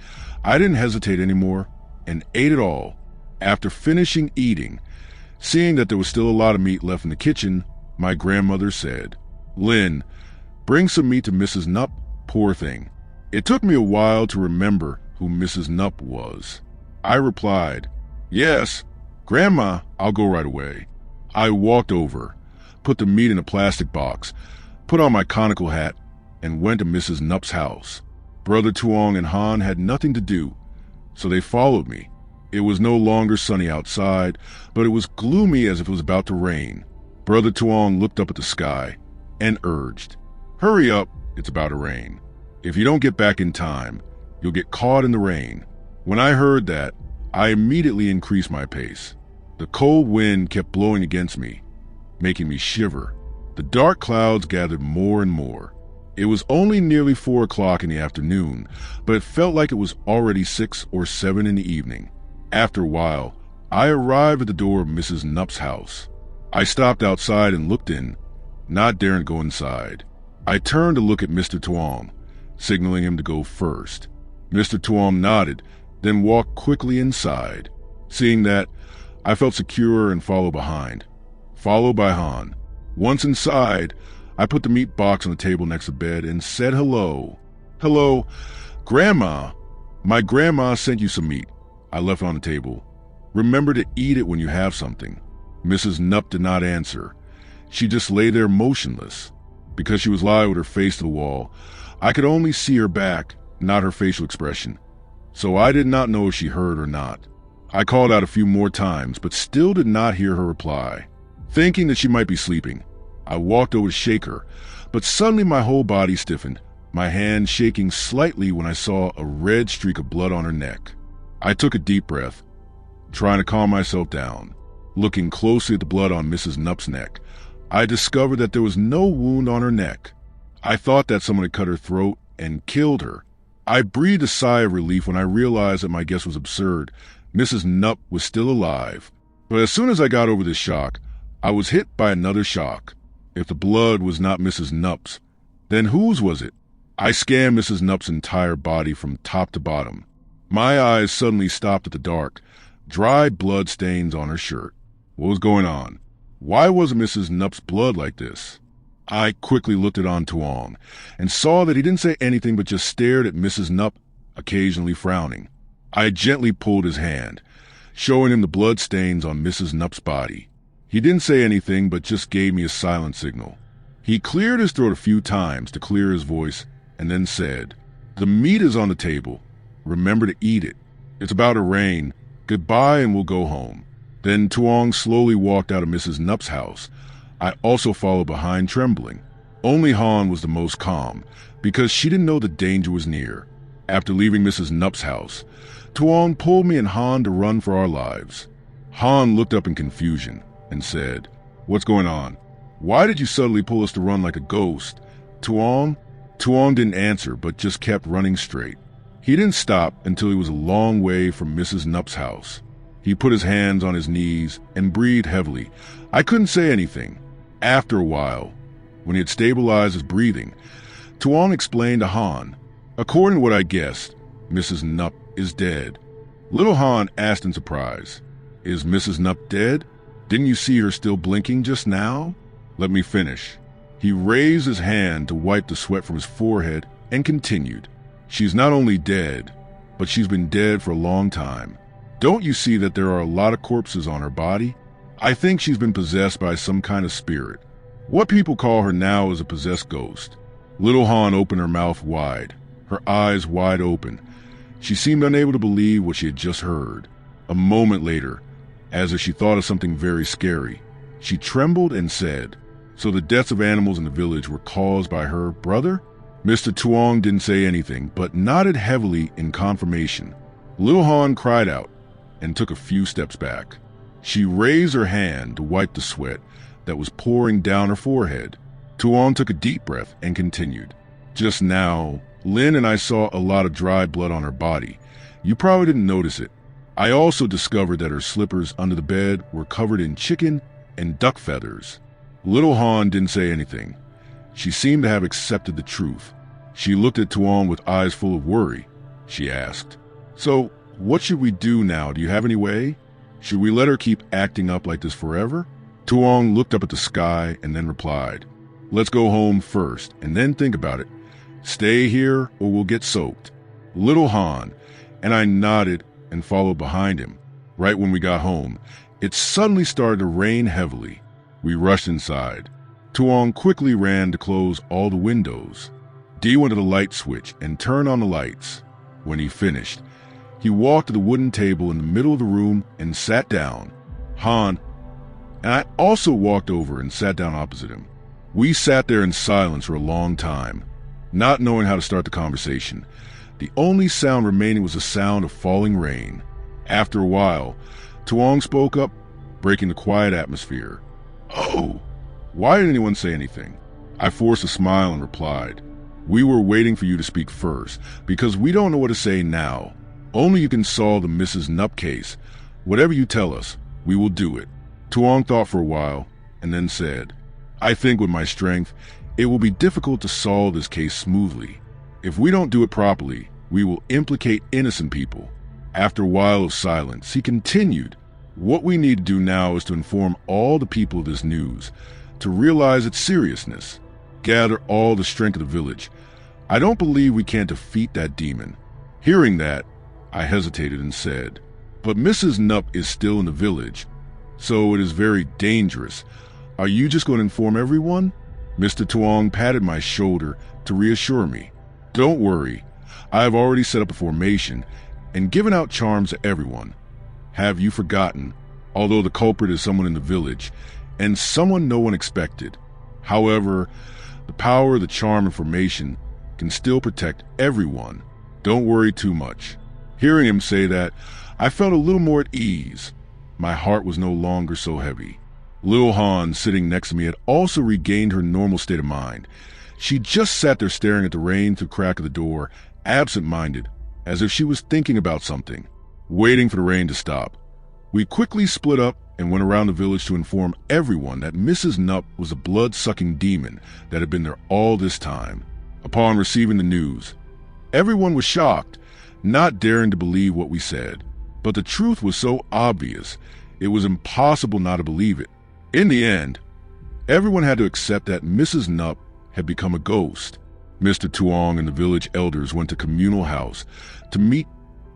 I didn't hesitate anymore and ate it all. After finishing eating, seeing that there was still a lot of meat left in the kitchen, my grandmother said, Lin, bring some meat to Mrs. Nup, poor thing. It took me a while to remember who Mrs. Nup was. I replied, Yes, Grandma, I'll go right away. I walked over, put the meat in a plastic box, put on my conical hat, and went to Mrs. Nup's house. Brother Tuong and Han had nothing to do, so they followed me. It was no longer sunny outside, but it was gloomy as if it was about to rain. Brother Tuong looked up at the sky and urged, Hurry up, it's about to rain. If you don't get back in time, you'll get caught in the rain. When I heard that, I immediately increased my pace. The cold wind kept blowing against me, making me shiver. The dark clouds gathered more and more. It was only nearly 4 o'clock in the afternoon, but it felt like it was already 6 or 7 in the evening. After a while, I arrived at the door of Mrs. Nup's house. I stopped outside and looked in, not daring to go inside. I turned to look at Mr. Tuong, signaling him to go first. Mr. Tuong nodded, then walked quickly inside. Seeing that, I felt secure and followed behind. followed by Han. Once inside, I put the meat box on the table next to the bed and said hello. Hello, Grandma. My grandma sent you some meat. I left it on the table. Remember to eat it when you have something. Mrs. Nup did not answer. She just lay there motionless. Because she was lying with her face to the wall, I could only see her back, not her facial expression. So I did not know if she heard or not. I called out a few more times, but still did not hear her reply. Thinking that she might be sleeping, I walked over to shake her, but suddenly my whole body stiffened, my hand shaking slightly when I saw a red streak of blood on her neck. I took a deep breath, trying to calm myself down. Looking closely at the blood on Mrs. Nup's neck, I discovered that there was no wound on her neck. I thought that someone had cut her throat and killed her. I breathed a sigh of relief when I realized that my guess was absurd. Mrs. Nup was still alive. But as soon as I got over this shock, I was hit by another shock. If the blood was not Mrs. Nup's, then whose was it? I scanned Mrs. Nup's entire body from top to bottom. My eyes suddenly stopped at the dark, dry blood stains on her shirt. What was going on? Why was Mrs. Nup's blood like this? I quickly looked at Tuong and saw that he didn't say anything but just stared at Mrs. Nup, occasionally frowning. I gently pulled his hand, showing him the blood stains on Mrs. Nup's body. He didn't say anything but just gave me a silent signal. He cleared his throat a few times to clear his voice and then said, "The meat is on the table. Remember to eat it. It's about to rain. Goodbye and we'll go home." Then Tuong slowly walked out of Mrs. Nup's house. I also followed behind, trembling. Only Han was the most calm, because she didn't know the danger was near. After leaving Mrs. Nup's house, Tuong pulled me and Han to run for our lives. Han looked up in confusion and said, "What's going on? Why did you suddenly pull us to run like a ghost?" Tuong didn't answer, but just kept running straight. He didn't stop until he was a long way from Mrs. Nup's house. He put his hands on his knees and breathed heavily. I couldn't say anything. After a while, when he had stabilized his breathing, Tuong explained to Han, "According to what I guessed, Mrs. Nup is dead." Little Han asked in surprise, "Is Mrs. Nup dead? Didn't you see her still blinking just now?" Let me finish. He raised his hand to wipe the sweat from his forehead and continued, "She's not only dead, but she's been dead for a long time. Don't you see that there are a lot of corpses on her body? I think she's been possessed by some kind of spirit. What people call her now is a possessed ghost." Little Han opened her mouth wide, her eyes wide open. She seemed unable to believe what she had just heard. A moment later, as if she thought of something very scary, she trembled and said, "So the deaths of animals in the village were caused by her brother?" Mr. Tuong didn't say anything, but nodded heavily in confirmation. Little Han cried out and took a few steps back. She raised her hand to wipe the sweat that was pouring down her forehead. Tuong took a deep breath and continued, "Just now, Lin and I saw a lot of dry blood on her body. You probably didn't notice it. I also discovered that her slippers under the bed were covered in chicken and duck feathers." Little Han didn't say anything. She seemed to have accepted the truth. She looked at Tuong with eyes full of worry. She asked, "So, what should we do now? Do you have any way? Should we let her keep acting up like this forever?" Tuong looked up at the sky and then replied, "Let's go home first and then think about it. Stay here or we'll get soaked." Little Han and I nodded and followed behind him. Right when we got home, it suddenly started to rain heavily. We rushed inside. Tuong quickly ran to close all the windows. D went to the light switch and turned on the lights. When he finished, he walked to the wooden table in the middle of the room and sat down. Han and I also walked over and sat down opposite him. We sat there in silence for a long time, not knowing how to start the conversation. The only sound remaining was the sound of falling rain. After a while, Tuong spoke up, breaking the quiet atmosphere. "Oh, why didn't anyone say anything?" I forced a smile and replied, "We were waiting for you to speak first, because we don't know what to say now. Only you can solve the Mrs. Nup case. Whatever you tell us, we will do it." Tuong thought for a while, and then said, "I think with my strength, it will be difficult to solve this case smoothly. If we don't do it properly, we will implicate innocent people." After a while of silence, he continued, What we need to do now is to inform all the people of this news, to realize its seriousness, gather all the strength of the village. I don't believe we can't defeat that demon." Hearing that, I hesitated and said, "But Mrs. Nup is still in the village, so it is very dangerous. Are you just going to inform everyone?" Mr. Tuong patted my shoulder to reassure me. "Don't worry, I have already set up a formation and given out charms to everyone. Have you forgotten? Although the culprit is someone in the village, and someone no one expected. However, the power of the charm and formation can still protect everyone. Don't worry too much." Hearing him say that, I felt a little more at ease. My heart was no longer so heavy. Little Han, sitting next to me, had also regained her normal state of mind. She just sat there staring at the rain through the crack of the door, absent-minded, as if she was thinking about something, waiting for the rain to stop. We quickly split up and went around the village to inform everyone that Mrs. Nup was a blood-sucking demon that had been there all this time. Upon receiving the news, everyone was shocked, not daring to believe what we said. But the truth was so obvious, it was impossible not to believe it. In the end, everyone had to accept that Mrs. Nup had become a ghost. Mr. Tuong and the village elders went to communal house to meet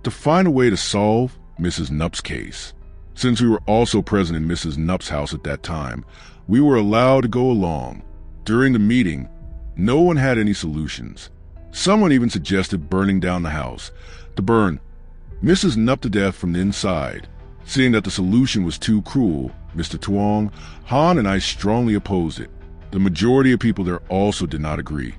to find a way to solve Mrs. Nup's case. Since we were also present in Mrs. Nup's house at that time, we were allowed to go along. During the meeting, no one had any solutions. Someone even suggested burning down the house, to burn Mrs. Nup to death from the inside. Seeing that the solution was too cruel, Mr. Tuong, Han, and I strongly opposed it. The majority of people there also did not agree,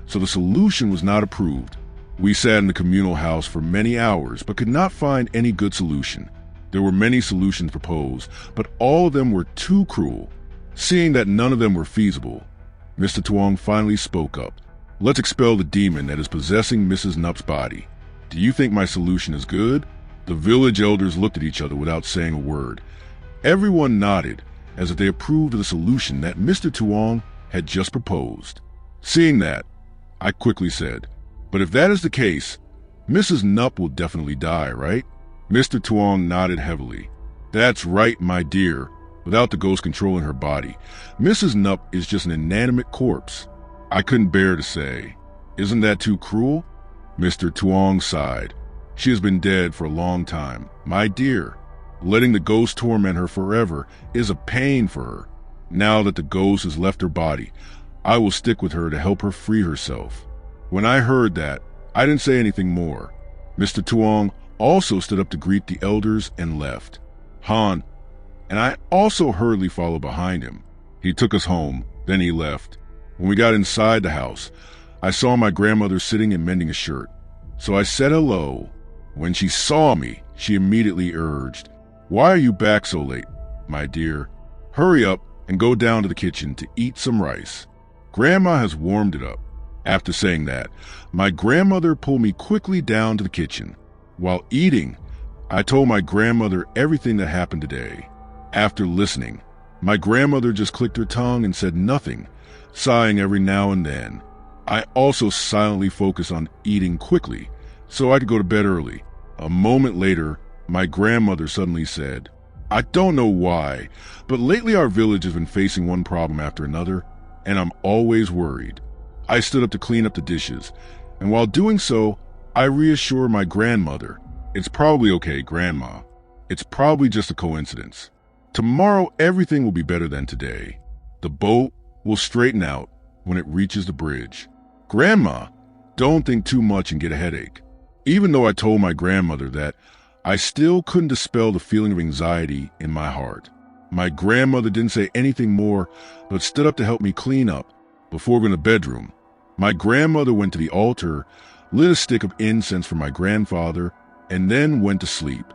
so the solution was not approved. We sat in the communal house for many hours, but could not find any good solution. There were many solutions proposed, but all of them were too cruel. Seeing that none of them were feasible, Mr. Tuong finally spoke up. "Let's expel the demon that is possessing Mrs. Nup's body. Do you think my solution is good?" The village elders looked at each other without saying a word. Everyone nodded, as if they approved of the solution that Mr. Tuong had just proposed. Seeing that, I quickly said, "But if that is the case, Mrs. Nup will definitely die, right?" Mr. Tuong nodded heavily. "That's right, my dear. Without the ghost controlling her body, Mrs. Nup is just an inanimate corpse." I couldn't bear to say, "Isn't that too cruel?" Mr. Tuong sighed. "She has been dead for a long time, my dear. Letting the ghost torment her forever is a pain for her. Now that the ghost has left her body, I will stick with her to help her free herself." When I heard that, I didn't say anything more. Mr. Tuong also stood up to greet the elders and left. Han and I also hurriedly followed behind him. He took us home, then he left. When we got inside the house, I saw my grandmother sitting and mending a shirt. So I said hello. When she saw me, she immediately urged, "Why are you back so late, my dear? Hurry up and go down to the kitchen to eat some rice. Grandma has warmed it up." After saying that, my grandmother pulled me quickly down to the kitchen. While eating, I told my grandmother everything that happened today. After listening, my grandmother just clicked her tongue and said nothing, sighing every now and then. I also silently focused on eating quickly so I could go to bed early. A moment later, my grandmother suddenly said, "I don't know why, but lately our village has been facing one problem after another, and I'm always worried." I stood up to clean up the dishes, and while doing so, I reassured my grandmother, "It's probably okay, Grandma. It's probably just a coincidence. Tomorrow everything will be better than today. The boat will straighten out when it reaches the bridge. Grandma, don't think too much and get a headache." Even though I told my grandmother that, I still couldn't dispel the feeling of anxiety in my heart. My grandmother didn't say anything more, but stood up to help me clean up. Before going to the bedroom, my grandmother went to the altar, lit a stick of incense for my grandfather, and then went to sleep.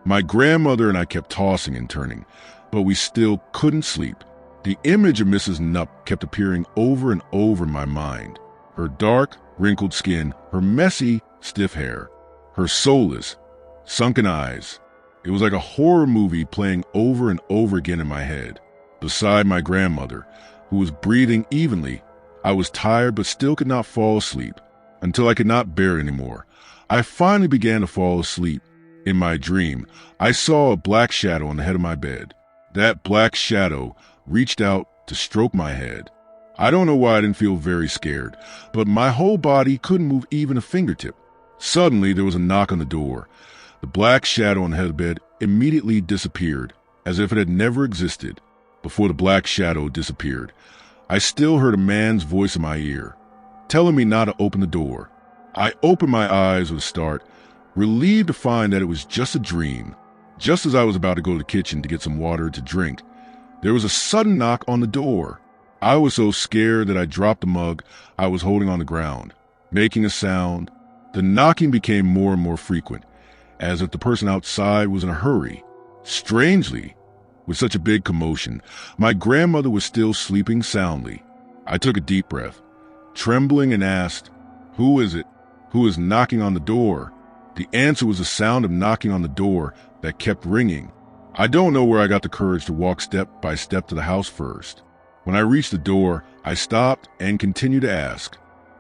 My grandmother and I kept tossing and turning, but we still couldn't sleep. The image of Mrs. Nup kept appearing over and over in my mind. Her dark, wrinkled skin, her messy, stiff hair, her soulless, sunken eyes. It was like a horror movie playing over and over again in my head. Beside my grandmother, who was breathing evenly, I was tired but still could not fall asleep, until I could not bear it anymore. I finally began to fall asleep, In my dream, I saw a black shadow on the head of my bed. That black shadow reached out to stroke my head. I don't know why I didn't feel very scared, but my whole body couldn't move even a fingertip. Suddenly, there was a knock on the door. The black shadow on the head of the bed immediately disappeared, as if it had never existed. Before the black shadow disappeared, I still heard a man's voice in my ear, telling me not to open the door. I opened my eyes with a start, relieved to find that it was just a dream. Just as I was about to go to the kitchen to get some water to drink, there was a sudden knock on the door. I was so scared that I dropped the mug I was holding on the ground, making a sound. The knocking became more and more frequent, as if the person outside was in a hurry. Strangely, with such a big commotion, my grandmother was still sleeping soundly. I took a deep breath, trembling, and asked, "Who is it? Who is knocking on the door?" The answer was the sound of knocking on the door that kept ringing. I don't know where I got the courage to walk step by step to the house first. When I reached the door, I stopped and continued to ask,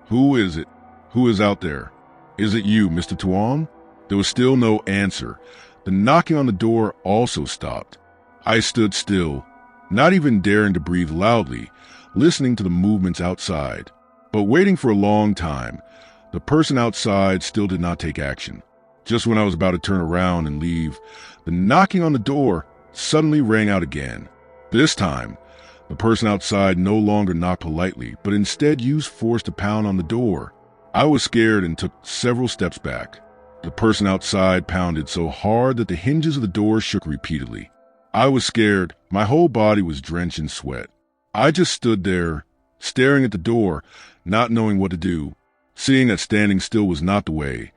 "Who is it? Who is out there? Is it you, Mr. Tuan?" There was still no answer. The knocking on the door also stopped. I stood still, not even daring to breathe loudly, listening to the movements outside. But waiting for a long time, the person outside still did not take action. Just when I was about to turn around and leave, the knocking on the door suddenly rang out again. This time, the person outside no longer knocked politely, but instead used force to pound on the door. I was scared and took several steps back. The person outside pounded so hard that the hinges of the door shook repeatedly. I was scared. My whole body was drenched in sweat. I just stood there, staring at the door, not knowing what to do. Seeing that standing still was not the way,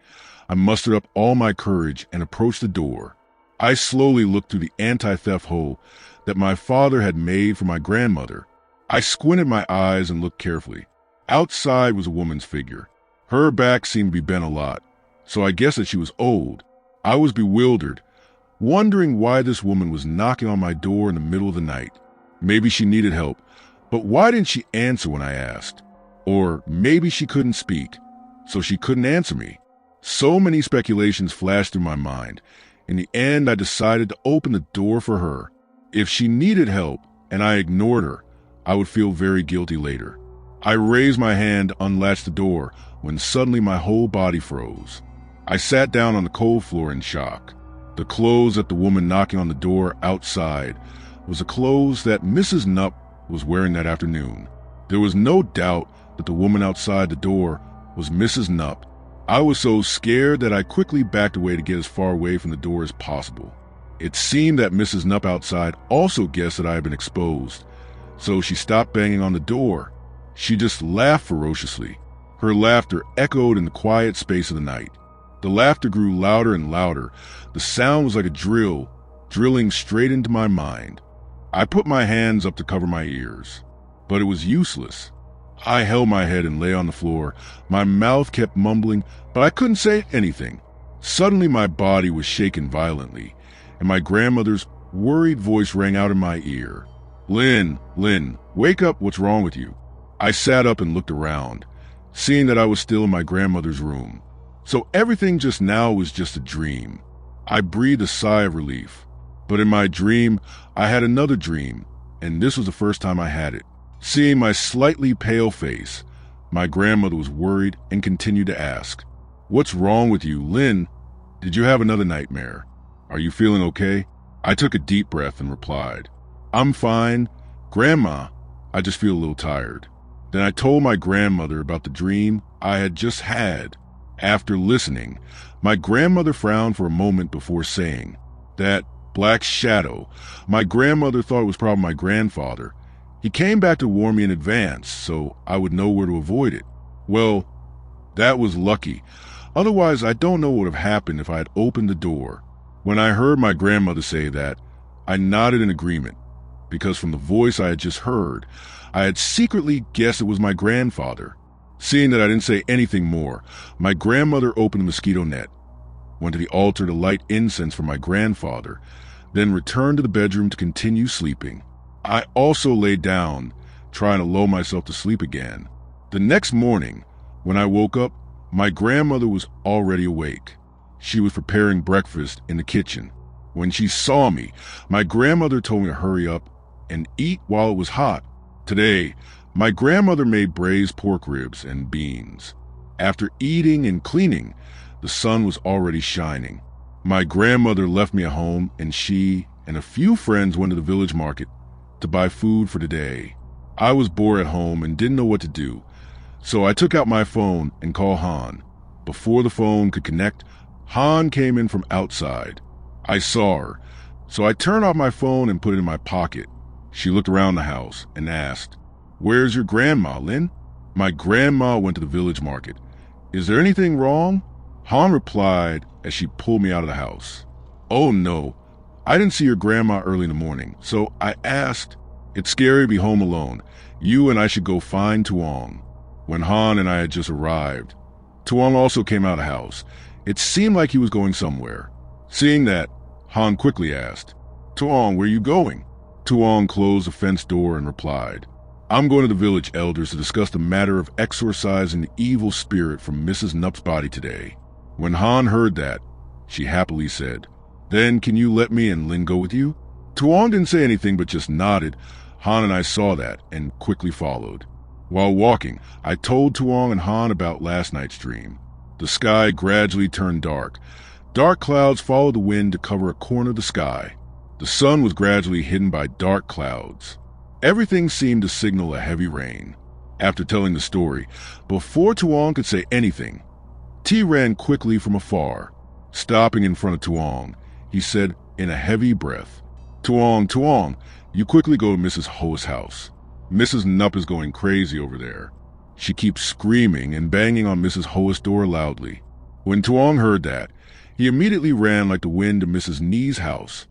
I mustered up all my courage and approached the door. I slowly looked through the anti-theft hole that my father had made for my grandmother. I squinted my eyes and looked carefully. Outside was a woman's figure. Her back seemed to be bent a lot, so I guessed that she was old. I was bewildered, wondering why this woman was knocking on my door in the middle of the night. Maybe she needed help, but why didn't she answer when I asked? Or maybe she couldn't speak, so she couldn't answer me. So many speculations flashed through my mind. In the end, I decided to open the door for her. If she needed help and I ignored her, I would feel very guilty later. I raised my hand to unlatch the door when suddenly my whole body froze. I sat down on the cold floor in shock. The clothes that the woman knocking on the door outside was the clothes that Mrs. Nupp was wearing that afternoon. There was no doubt that the woman outside the door was Mrs. Nupp. I was so scared that I quickly backed away to get as far away from the door as possible. It seemed that Mrs. Nupp outside also guessed that I had been exposed, so she stopped banging on the door. She just laughed ferociously. Her laughter echoed in the quiet space of the night. The laughter grew louder and louder. The sound was like a drill, drilling straight into my mind. I put my hands up to cover my ears, but it was useless. I held my head and lay on the floor. My mouth kept mumbling, but I couldn't say anything. Suddenly my body was shaken violently, and my grandmother's worried voice rang out in my ear. Lynn, wake up, what's wrong with you?" I sat up and looked around, seeing that I was still in my grandmother's room. So everything just now was just a dream. I breathed a sigh of relief. But in my dream, I had another dream, and this was the first time I had it. Seeing my slightly pale face, my grandmother was worried and continued to ask, "What's wrong with you, Lynn? Did you have another nightmare? Are you feeling okay?" I took a deep breath and replied, "I'm fine. Grandma, I just feel a little tired." Then I told my grandmother about the dream I had just had. After listening, my grandmother frowned for a moment before saying, "That black shadow, my grandmother thought it was probably my grandfather. He came back to warn me in advance, so I would know where to avoid it. Well, that was lucky. Otherwise, I don't know what would have happened if I had opened the door." When I heard my grandmother say that, I nodded in agreement, because from the voice I had just heard, I had secretly guessed it was my grandfather. Seeing that I didn't say anything more, my grandmother opened the mosquito net, went to the altar to light incense for my grandfather, then returned to the bedroom to continue sleeping. I also lay down, trying to lull myself to sleep again. The next morning, when I woke up, my grandmother was already awake. She was preparing breakfast in the kitchen. When she saw me, my grandmother told me to hurry up and eat while it was hot. Today, my grandmother made braised pork ribs and beans. After eating and cleaning, the sun was already shining. My grandmother left me at home, and she and a few friends went to the village market to buy food for the day. I was bored at home and didn't know what to do, so I took out my phone and called Han. Before the phone could connect, Han came in from outside. I saw her, so I turned off my phone and put it in my pocket. She looked around the house and asked, "Where's your grandma, Lin?" My grandma went to the village market. "Is there anything wrong?" Han replied as she pulled me out of the house. "Oh no, I didn't see your grandma early in the morning, so I asked, it's scary to be home alone. You and I should go find Tuong." When Han and I had just arrived, Tuong also came out of the house. It seemed like he was going somewhere. Seeing that, Han quickly asked, "Tuong, where are you going?" Tuong closed the fence door and replied, "I'm going to the village elders to discuss the matter of exorcising the evil spirit from Mrs. Nup's body today." When Han heard that, she happily said, "Then can you let me and Lin go with you?" Tuong didn't say anything but just nodded. Han and I saw that and quickly followed. While walking, I told Tuong and Han about last night's dream. The sky gradually turned dark. Dark clouds followed the wind to cover a corner of the sky. The sun was gradually hidden by dark clouds. Everything seemed to signal a heavy rain. After telling the story, before Tuong could say anything, T ran quickly from afar. Stopping in front of Tuong, he said in a heavy breath, Tuong, you quickly go to Mrs. Ho's house. Mrs. Nup is going crazy over there. She keeps screaming and banging on Mrs. Ho's door loudly." When Tuong heard that, he immediately ran like the wind to Mrs. Ni's house.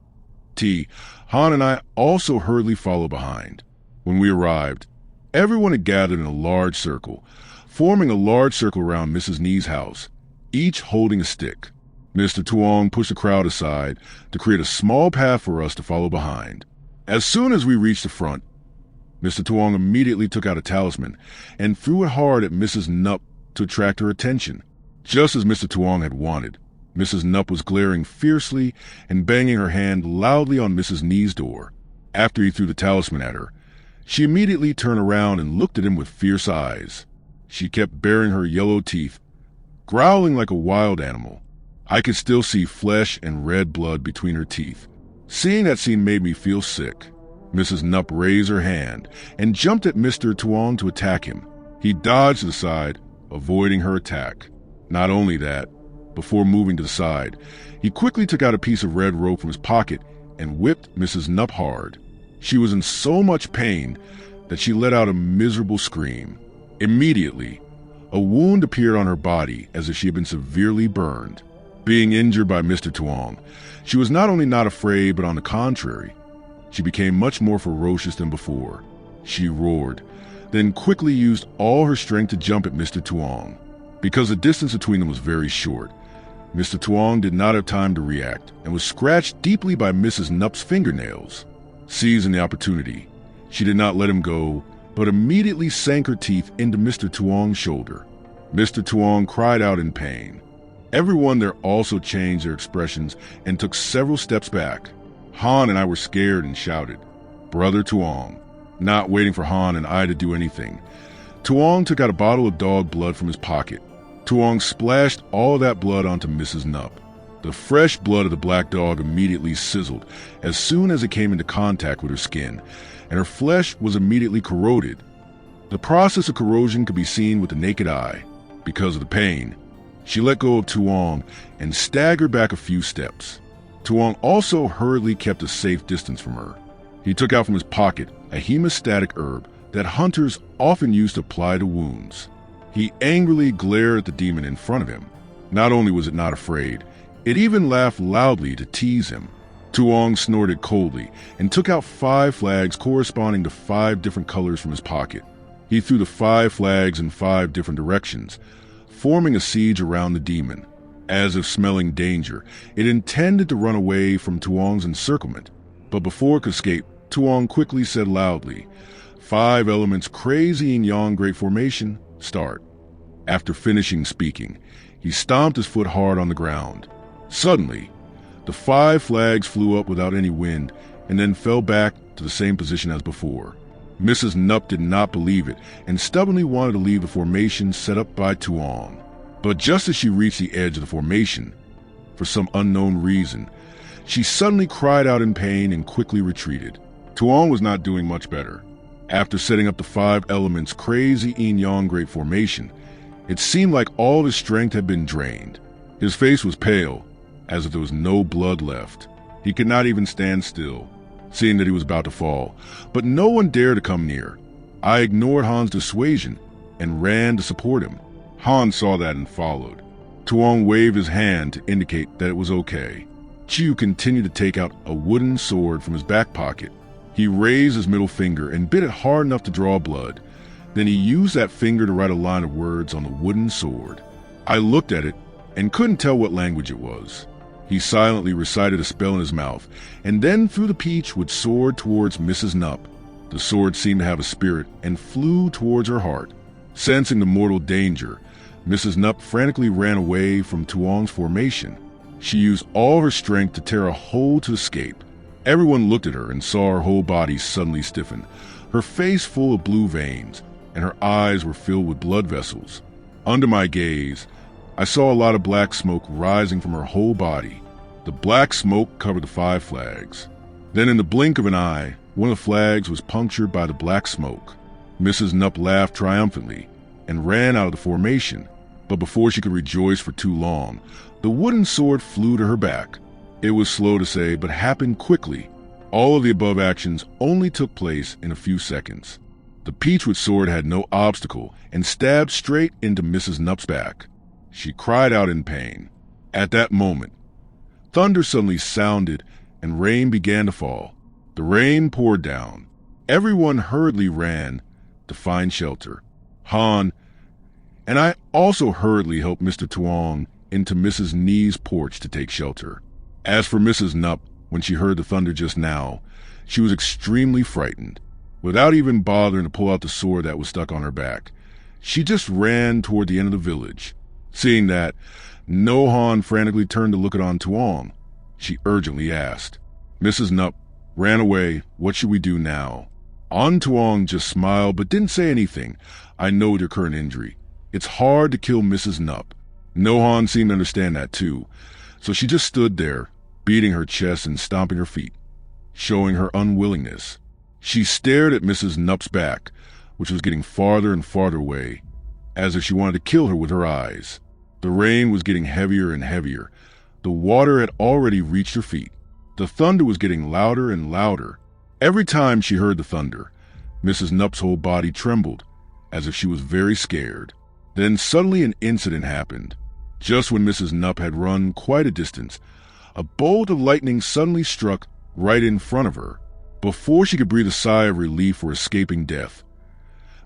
Han and I also hurriedly followed behind. When we arrived, everyone had gathered in a large circle, forming a large circle around Mrs. Ni's house, each holding a stick. Mr. Tuong pushed the crowd aside to create a small path for us to follow behind. As soon as we reached the front, Mr. Tuong immediately took out a talisman and threw it hard at Mrs. Nup to attract her attention. Just as Mr. Tuong had wanted, Mrs. Nup was glaring fiercely and banging her hand loudly on Mrs. Ni's door. After he threw the talisman at her, she immediately turned around and looked at him with fierce eyes. She kept baring her yellow teeth, growling like a wild animal. I could still see flesh and red blood between her teeth. Seeing that scene made me feel sick. Mrs. Nup raised her hand and jumped at Mr. Tuong to attack him. He dodged to the side, avoiding her attack. Not only that, before moving to the side, he quickly took out a piece of red rope from his pocket and whipped Mrs. Nup hard. She was in so much pain that she let out a miserable scream. Immediately, a wound appeared on her body as if she had been severely burned. Being injured by Mr. Tuong, she was not only not afraid, but on the contrary, she became much more ferocious than before. She roared, then quickly used all her strength to jump at Mr. Tuong. Because the distance between them was very short, Mr. Tuong did not have time to react and was scratched deeply by Mrs. Nup's fingernails. Seizing the opportunity, she did not let him go, but immediately sank her teeth into Mr. Tuong's shoulder. Mr. Tuong cried out in pain. Everyone there also changed their expressions and took several steps back. Han and I were scared and shouted, "Brother Tuong." Not waiting for Han and I to do anything, Tuong took out a bottle of dog blood from his pocket. Tuong splashed all that blood onto Mrs. Nup. The fresh blood of the black dog immediately sizzled as soon as it came into contact with her skin, and her flesh was immediately corroded. The process of corrosion could be seen with the naked eye. Because of the pain, she let go of Tuong and staggered back a few steps. Tuong also hurriedly kept a safe distance from her. He took out from his pocket a hemostatic herb that hunters often use to apply to wounds. He angrily glared at the demon in front of him. Not only was it not afraid, it even laughed loudly to tease him. Tuong snorted coldly and took out 5 flags corresponding to 5 different colors from his pocket. He threw the 5 flags in 5 different directions, forming a siege around the demon. As if smelling danger, it intended to run away from Tuong's encirclement. But before it could escape, Tuong quickly said loudly, "5 elements crazy in Yang Great Formation, start." After finishing speaking, he stomped his foot hard on the ground. Suddenly, the 5 flags flew up without any wind and then fell back to the same position as before. Mrs. Nup did not believe it and stubbornly wanted to leave the formation set up by Tuong. But just as she reached the edge of the formation, for some unknown reason, she suddenly cried out in pain and quickly retreated. Tuong was not doing much better. After setting up the 5 elements crazy yin yang great formation, it seemed like all his strength had been drained. His face was pale, as if there was no blood left. He could not even stand still, seeing that he was about to fall, but no one dared to come near. I ignored Han's dissuasion and ran to support him. Han saw that and followed. Tuong waved his hand to indicate that it was okay. Chiu continued to take out a wooden sword from his back pocket. He raised his middle finger and bit it hard enough to draw blood. Then he used that finger to write a line of words on the wooden sword. I looked at it and couldn't tell what language it was. He silently recited a spell in his mouth and then threw the peach with sword towards Mrs. Nup. The sword seemed to have a spirit and flew towards her heart. Sensing the mortal danger, Mrs. Nup frantically ran away from Tuong's formation. She used all her strength to tear a hole to escape. Everyone looked at her and saw her whole body suddenly stiffen, her face full of blue veins, and her eyes were filled with blood vessels. Under my gaze, I saw a lot of black smoke rising from her whole body. The black smoke covered the 5 flags. Then in the blink of an eye, one of the flags was punctured by the black smoke. Mrs. Nup laughed triumphantly and ran out of the formation, but before she could rejoice for too long, the wooden sword flew to her back. It was slow to say, but happened quickly. All of the above actions only took place in a few seconds. The peachwood sword had no obstacle and stabbed straight into Mrs. Nup's back. She cried out in pain. At that moment, thunder suddenly sounded and rain began to fall. The rain poured down. Everyone hurriedly ran to find shelter. Han and I also hurriedly helped Mr. Tuong into Mrs. Ni's porch to take shelter. As for Mrs. Nup, when she heard the thunder just now, she was extremely frightened. Without even bothering to pull out the sword that was stuck on her back, she just ran toward the end of the village. Seeing that, Han frantically turned to look at Tuong. She urgently asked. Mrs. Nup ran away. What should we do now? Tuong just smiled but didn't say anything. I know your current injury. It's hard to kill Mrs. Nup. Han seemed to understand that too, so she just stood there, beating her chest and stomping her feet, showing her unwillingness. She stared at Mrs. Nup's back, which was getting farther and farther away, as if she wanted to kill her with her eyes. The rain was getting heavier and heavier. The water had already reached her feet. The thunder was getting louder and louder. Every time she heard the thunder, Mrs. Nup's whole body trembled, as if she was very scared. Then suddenly an incident happened. Just when Mrs. Nup had run quite a distance, a bolt of lightning suddenly struck right in front of her. Before she could breathe a sigh of relief for escaping death,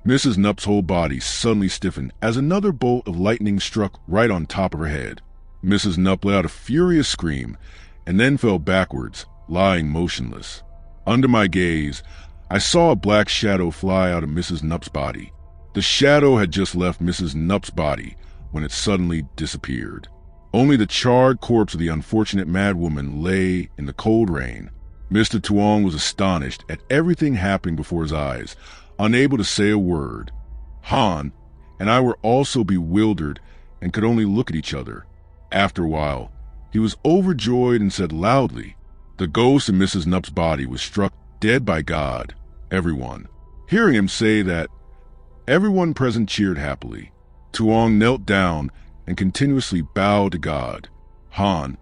Mrs. Nup's whole body suddenly stiffened as another bolt of lightning struck right on top of her head. Mrs. Nup let out a furious scream and then fell backwards, lying motionless. Under my gaze, I saw a black shadow fly out of Mrs. Nup's body. The shadow had just left Mrs. Nup's body when it suddenly disappeared. Only the charred corpse of the unfortunate madwoman lay in the cold rain. Mr. Tuong was astonished at everything happening before his eyes, unable to say a word. Han and I were also bewildered and could only look at each other. After a while, he was overjoyed and said loudly, "The ghost in Mrs. Nup's body was struck dead by God." Everyone. Hearing him say that, everyone present cheered happily. Tuong knelt down and continuously bowed to God. Han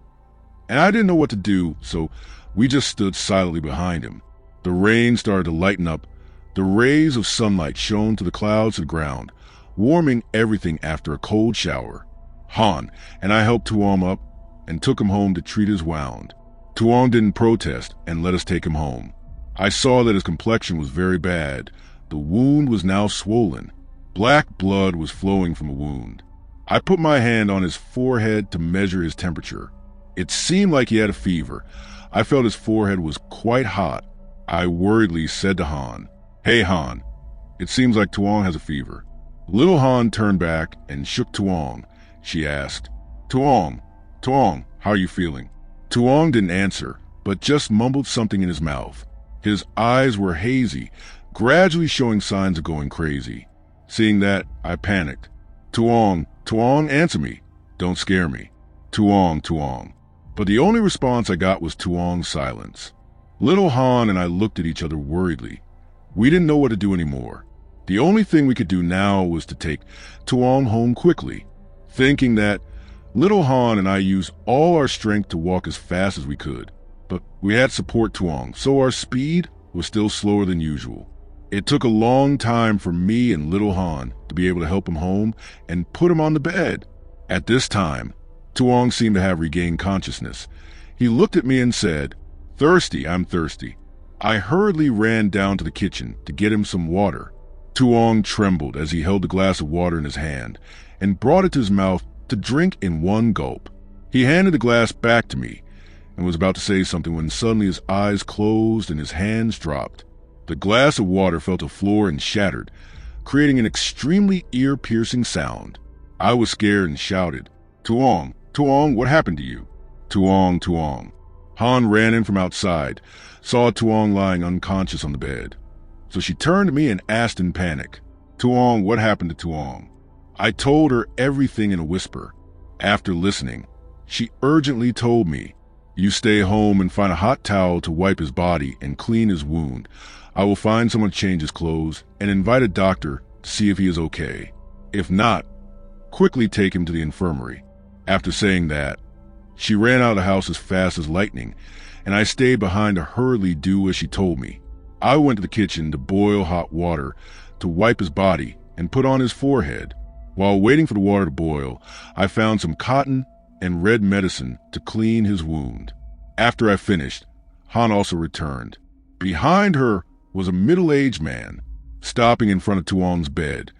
and I didn't know what to do, so we just stood silently behind him. The rain started to lighten up. The rays of sunlight shone to the clouds to the ground, warming everything after a cold shower. Han and I helped Tuong up and took him home to treat his wound. Tuong didn't protest and let us take him home. I saw that his complexion was very bad. The wound was now swollen. Black blood was flowing from the wound. I put my hand on his forehead to measure his temperature. It seemed like he had a fever. I felt his forehead was quite hot. I worriedly said to Han, "Hey Han, it seems like Tuong has a fever." Little Han turned back and shook Tuong. She asked, Tuong, How are you feeling? Tuong didn't answer, but just mumbled something in his mouth. His eyes were hazy, gradually showing signs of going crazy. Seeing that, I panicked. Tuong, answer me. Don't scare me. Tuong. But the only response I got was Tuong's silence. Little Han and I looked at each other worriedly. We didn't know what to do anymore. The only thing we could do now was to take Tuong home quickly, thinking that Little Han and I used all our strength to walk as fast as we could. But we had support Tuong, so our speed was still slower than usual. It took a long time for me and Little Han to be able to help him home and put him on the bed. At this time, Tuong seemed to have regained consciousness. He looked at me and said, "Thirsty, I'm thirsty." I hurriedly ran down to the kitchen to get him some water. Tuong trembled as he held the glass of water in his hand and brought it to his mouth to drink in one gulp. He handed the glass back to me and was about to say something when suddenly his eyes closed and his hands dropped. The glass of water fell to the floor and shattered, creating an extremely ear-piercing sound. I was scared and shouted, Tuong, what happened to you? Tuong. Han ran in from outside, saw Tuong lying unconscious on the bed. So she turned to me and asked in panic, Tuong, what happened to Tuong? I told her everything in a whisper. After listening, she urgently told me, "You stay home and find a hot towel to wipe his body and clean his wound. I will find someone to change his clothes and invite a doctor to see if he is okay. If not, quickly take him to the infirmary." After saying that, she ran out of the house as fast as lightning, and I stayed behind to hurriedly do as she told me. I went to the kitchen to boil hot water to wipe his body and put on his forehead. While waiting for the water to boil, I found some cotton and red medicine to clean his wound. After I finished, Han also returned. Behind her was a middle-aged man, stopping in front of Tuong's bed.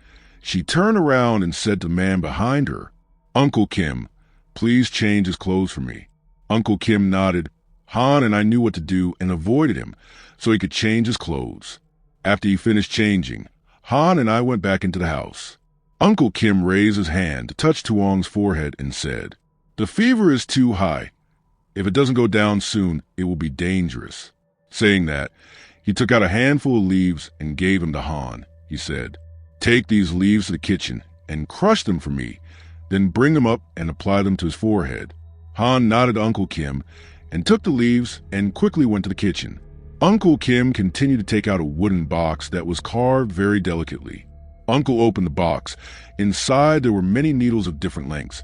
She turned around and said to the man behind her, "Uncle Kim, please change his clothes for me." Uncle Kim nodded. Han and I knew what to do and avoided him so he could change his clothes. After he finished changing, Han and I went back into the house. Uncle Kim raised his hand to touch Tuong's forehead and said, "The fever is too high. If it doesn't go down soon, it will be dangerous." Saying that, he took out a handful of leaves and gave them to Han. He said, "Take these leaves to the kitchen and crush them for me, then bring them up and apply them to his forehead." Han nodded to Uncle Kim and took the leaves and quickly went to the kitchen. Uncle Kim continued to take out a wooden box that was carved very delicately. Uncle opened the box. Inside there were many needles of different lengths,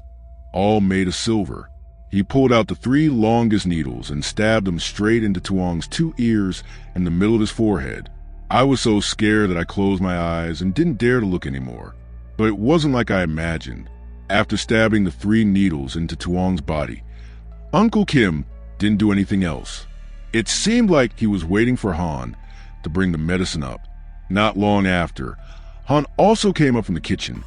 all made of silver. He pulled out the 3 longest needles and stabbed them straight into Tuong's 2 ears and the middle of his forehead. I was so scared that I closed my eyes and didn't dare to look anymore. But it wasn't like I imagined. After stabbing the 3 needles into Tuong's body, Uncle Kim didn't do anything else. It seemed like he was waiting for Han to bring the medicine up. Not long after, Han also came up from the kitchen,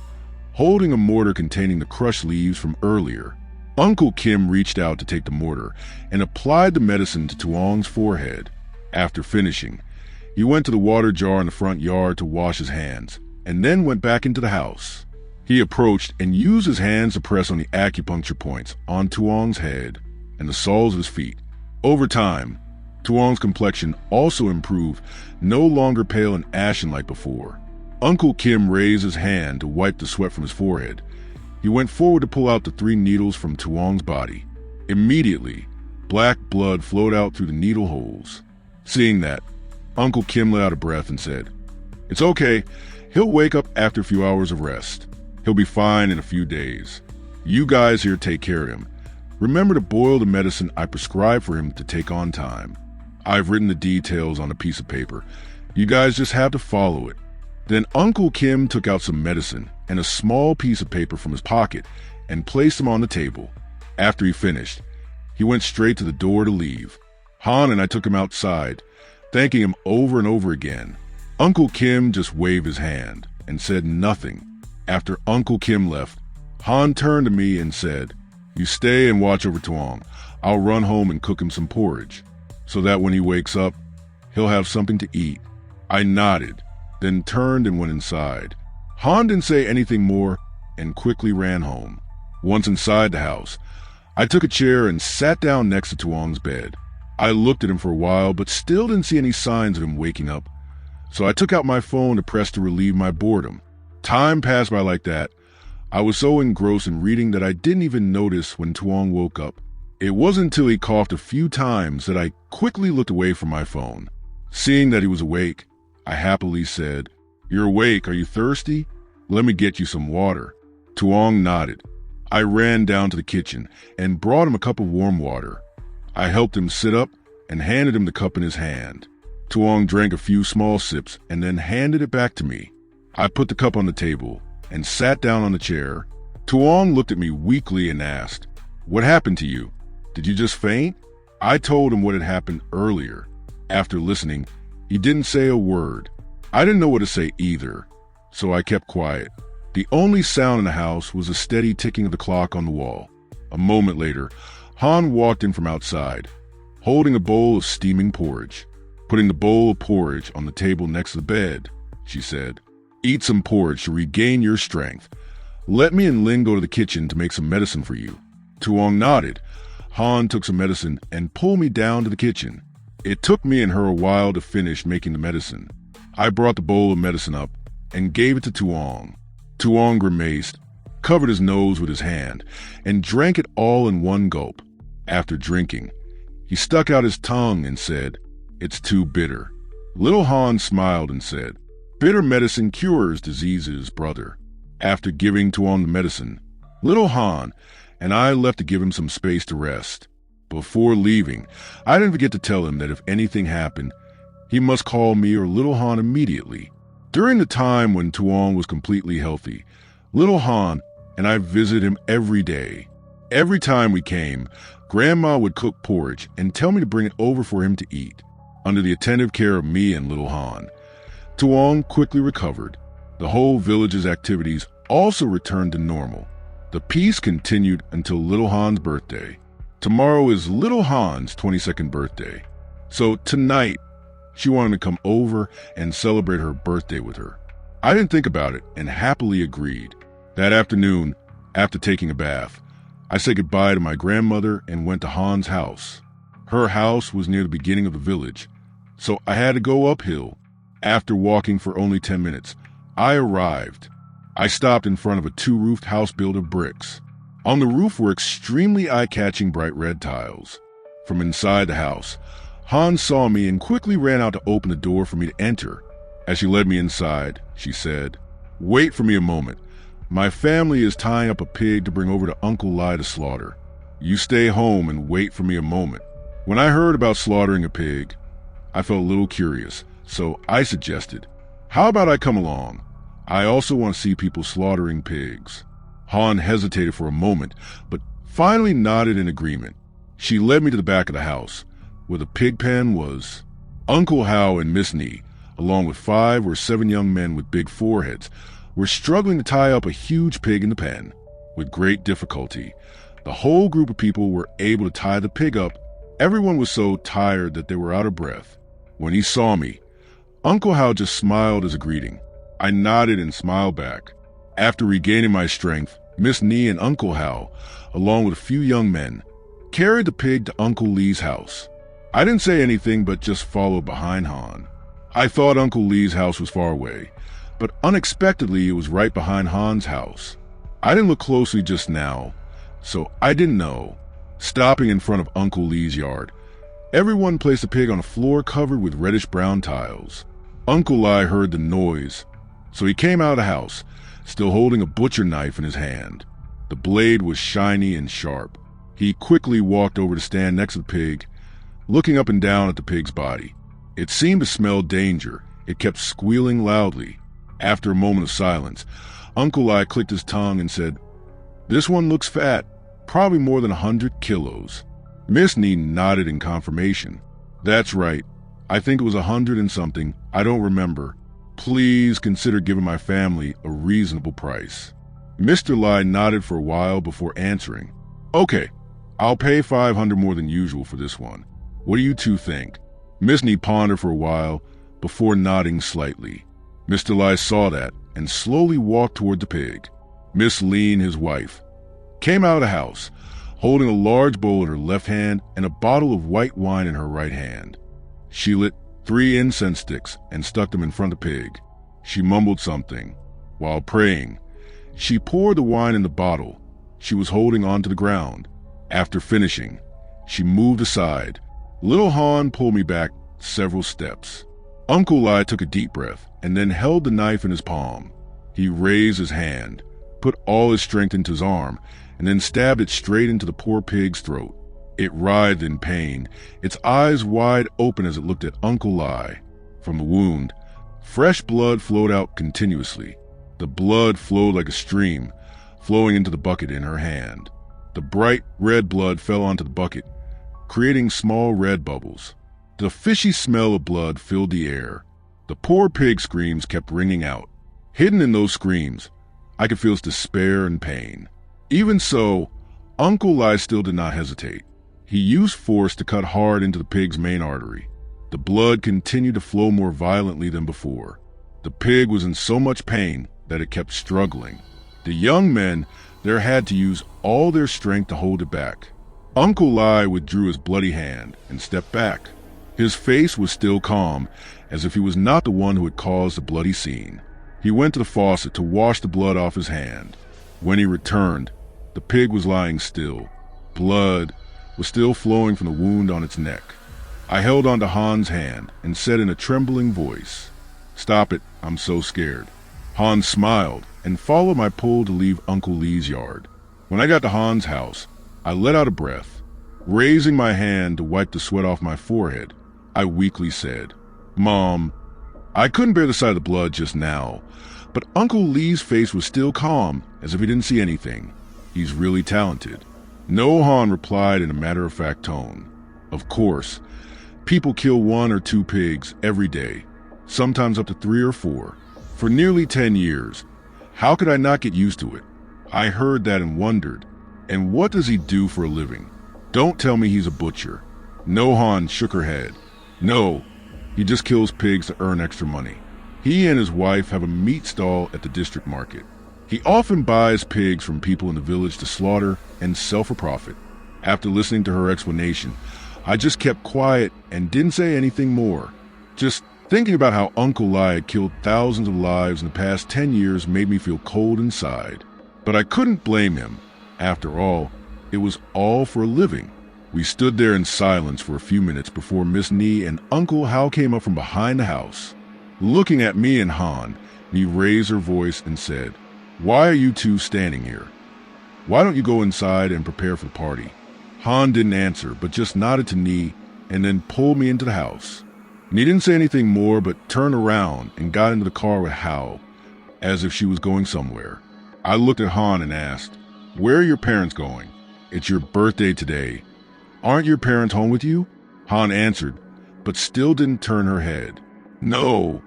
holding a mortar containing the crushed leaves from earlier. Uncle Kim reached out to take the mortar and applied the medicine to Tuong's forehead. After finishing, he went to the water jar in the front yard to wash his hands, and then went back into the house. He approached and used his hands to press on the acupuncture points on Tuong's head and the soles of his feet. Over time, Tuong's complexion also improved, no longer pale and ashen like before. Uncle Kim raised his hand to wipe the sweat from his forehead. He went forward to pull out the 3 needles from Tuong's body. Immediately, black blood flowed out through the needle holes. Seeing that, Uncle Kim let out a breath and said, "It's okay. He'll wake up after a few hours of rest. He'll be fine in a few days. You guys here take care of him. Remember to boil the medicine I prescribed for him to take on time. I've written the details on a piece of paper. You guys just have to follow it." Then Uncle Kim took out some medicine and a small piece of paper from his pocket and placed them on the table. After he finished, he went straight to the door to leave. Han and I took him outside, thanking him over and over again. Uncle Kim just waved his hand and said nothing. After Uncle Kim left, Han turned to me and said, "You stay and watch over Tuong. I'll run home and cook him some porridge, so that when he wakes up, he'll have something to eat." I nodded, then turned and went inside. Han didn't say anything more and quickly ran home. Once inside the house, I took a chair and sat down next to Tuong's bed. I looked at him for a while, but still didn't see any signs of him waking up. So I took out my phone to press to relieve my boredom. Time passed by like that. I was so engrossed in reading that I didn't even notice when Tuong woke up. It wasn't until he coughed a few times that I quickly looked away from my phone. Seeing that he was awake, I happily said, "You're awake, are you thirsty? Let me get you some water." Tuong nodded. I ran down to the kitchen and brought him a cup of warm water. I helped him sit up and handed him the cup in his hand. Tuong drank a few small sips and then handed it back to me. I put the cup on the table and sat down on the chair. Tuong looked at me weakly and asked, "What happened to you? Did you just faint?" I told him what had happened earlier. After listening, he didn't say a word. I didn't know what to say either, so I kept quiet. The only sound in the house was the steady ticking of the clock on the wall. A moment later, Han walked in from outside, holding a bowl of steaming porridge. Putting the bowl of porridge on the table next to the bed, she said, "Eat some porridge to regain your strength. Let me and Lin go to the kitchen to make some medicine for you." Tuong nodded. Han took some medicine and pulled me down to the kitchen. It took me and her a while to finish making the medicine. I brought the bowl of medicine up and gave it to Tuong. Tuong grimaced, covered his nose with his hand, and drank it all in one gulp. After drinking, he stuck out his tongue and said, "It's too bitter." Little Han smiled and said, "Bitter medicine cures diseases, brother." After giving Tuong the medicine, Little Han and I left to give him some space to rest. Before leaving, I didn't forget to tell him that if anything happened, he must call me or Little Han immediately. During the time when Tuong was completely healthy, Little Han and I visited him every day. Every time we came, Grandma would cook porridge and tell me to bring it over for him to eat. Under the attentive care of me and Little Han, Tuong quickly recovered. The whole village's activities also returned to normal. The peace continued until Little Han's birthday. Tomorrow is Little Han's 22nd birthday. So tonight, she wanted me to come over and celebrate her birthday with her. I didn't think about it and happily agreed. That afternoon, after taking a bath, I said goodbye to my grandmother and went to Han's house. Her house was near the beginning of the village, so I had to go uphill. After walking for only 10 minutes, I arrived. I stopped in front of a two-roofed house built of bricks. On the roof were extremely eye-catching bright red tiles. From inside the house, Han saw me and quickly ran out to open the door for me to enter. As she led me inside, she said, "Wait for me a moment. My family is tying up a pig to bring over to Uncle Lai to slaughter. You stay home and wait for me a moment." When I heard about slaughtering a pig, I felt a little curious, so I suggested, "How about I come along? I also want to see people slaughtering pigs." Han hesitated for a moment, but finally nodded in agreement. She led me to the back of the house, where the pig pen was. Uncle Hao and Miss Ni, along with 5 or 7 young men with big foreheads, were struggling to tie up a huge pig in the pen. With great difficulty, the whole group of people were able to tie the pig up. Everyone was so tired that they were out of breath. When he saw me, Uncle Hao just smiled as a greeting. I nodded and smiled back. After regaining my strength, Miss Ni and Uncle Hao, along with a few young men, carried the pig to Uncle Lee's house. I didn't say anything but just followed behind Han. I thought Uncle Lee's house was far away, but unexpectedly it was right behind Han's house. I didn't look closely just now, so I didn't know. Stopping in front of Uncle Lee's yard, everyone placed the pig on a floor covered with reddish-brown tiles. Uncle Lai heard the noise, so he came out of the house, still holding a butcher knife in his hand. The blade was shiny and sharp. He quickly walked over to stand next to the pig, looking up and down at the pig's body. It seemed to smell danger. It kept squealing loudly. After a moment of silence, Uncle Lai clicked his tongue and said, "This one looks fat, probably more than 100 kilos. Miss Ni nodded in confirmation. "That's right. I think it was 100 and something. I don't remember. Please consider giving my family a reasonable price." Mr. Lai nodded for a while before answering. "Okay, I'll pay 500 more than usual for this one. What do you two think?" Miss Ni pondered for a while before nodding slightly. Mr. Lai saw that and slowly walked toward the pig. Miss Lean, his wife, came out of the house, holding a large bowl in her left hand and a bottle of white wine in her right hand. She lit 3 incense sticks and stuck them in front of the pig. She mumbled something. While praying, she poured the wine in the bottle she was holding onto the ground. After finishing, she moved aside. Little Han pulled me back several steps. Uncle Lai took a deep breath and then held the knife in his palm. He raised his hand, put all his strength into his arm, and then stabbed it straight into the poor pig's throat. It writhed in pain, its eyes wide open as it looked at Uncle Lai. From the wound, fresh blood flowed out continuously. The blood flowed like a stream, flowing into the bucket in her hand. The bright red blood fell onto the bucket, creating small red bubbles. The fishy smell of blood filled the air. The poor pig's screams kept ringing out. Hidden in those screams, I could feel his despair and pain. Even so, Uncle Lai still did not hesitate. He used force to cut hard into the pig's main artery. The blood continued to flow more violently than before. The pig was in so much pain that it kept struggling. The young men there had to use all their strength to hold it back. Uncle Lai withdrew his bloody hand and stepped back. His face was still calm, as if he was not the one who had caused the bloody scene. He went to the faucet to wash the blood off his hand. When he returned, the pig was lying still. Blood was still flowing from the wound on its neck. I held onto Han's hand and said in a trembling voice, "Stop it, I'm so scared." Han smiled and followed my pull to leave Uncle Lee's yard. When I got to Han's house, I let out a breath. Raising my hand to wipe the sweat off my forehead, I weakly said, "Mom." I couldn't bear the sight of the blood just now, but Uncle Lee's face was still calm, as if he didn't see anything. He's really talented. No, Han replied in a matter-of-fact tone. Of course, people kill 1 or 2 pigs every day, sometimes up to 3 or 4. For nearly 10 years, how could I not get used to it? I heard that and wondered, and what does he do for a living? Don't tell me he's a butcher. No, Han shook her head. No, he just kills pigs to earn extra money. He and his wife have a meat stall at the district market. He often buys pigs from people in the village to slaughter and sell for profit. After listening to her explanation, I just kept quiet and didn't say anything more. Just thinking about how Uncle Lai had killed thousands of lives in the past 10 years made me feel cold inside. But I couldn't blame him. After all, it was all for a living. We stood there in silence for a few minutes before Miss Nee and Uncle Hao came up from behind the house. Looking at me and Han, Nee raised her voice and said, "Why are you two standing here? Why don't you go inside and prepare for the party?" Han didn't answer, but just nodded to Nee and then pulled me into the house. Nee didn't say anything more, but turned around and got into the car with Hao, as if she was going somewhere. I looked at Han and asked, "Where are your parents going? It's your birthday today. Aren't your parents home with you?" Han answered, but still didn't turn her head. "No,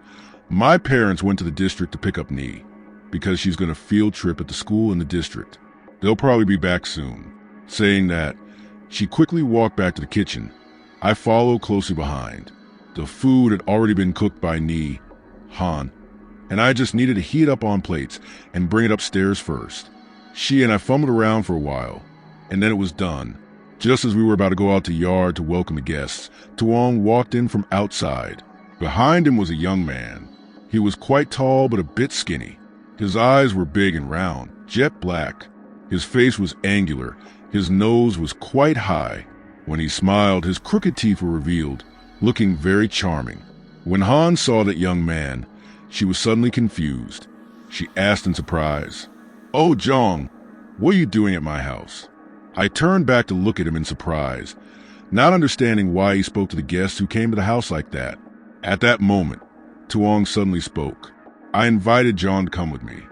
my parents went to the district to pick up Nee, because she's going to field trip at the school in the district. They'll probably be back soon." Saying that, she quickly walked back to the kitchen. I followed closely behind. The food had already been cooked by Nee, Han, and I just needed to heat up on plates and bring it upstairs first. She and I fumbled around for a while, and then it was done. Just as we were about to go out to the yard to welcome the guests, Tuong walked in from outside. Behind him was a young man. He was quite tall but a bit skinny. His eyes were big and round, jet black. His face was angular. His nose was quite high. When he smiled, his crooked teeth were revealed, looking very charming. When Han saw that young man, she was suddenly confused. She asked in surprise, "Oh, Jong, what are you doing at my house?" I turned back to look at him in surprise, not understanding why he spoke to the guests who came to the house like that. At that moment, Tuong suddenly spoke. "I invited John to come with me.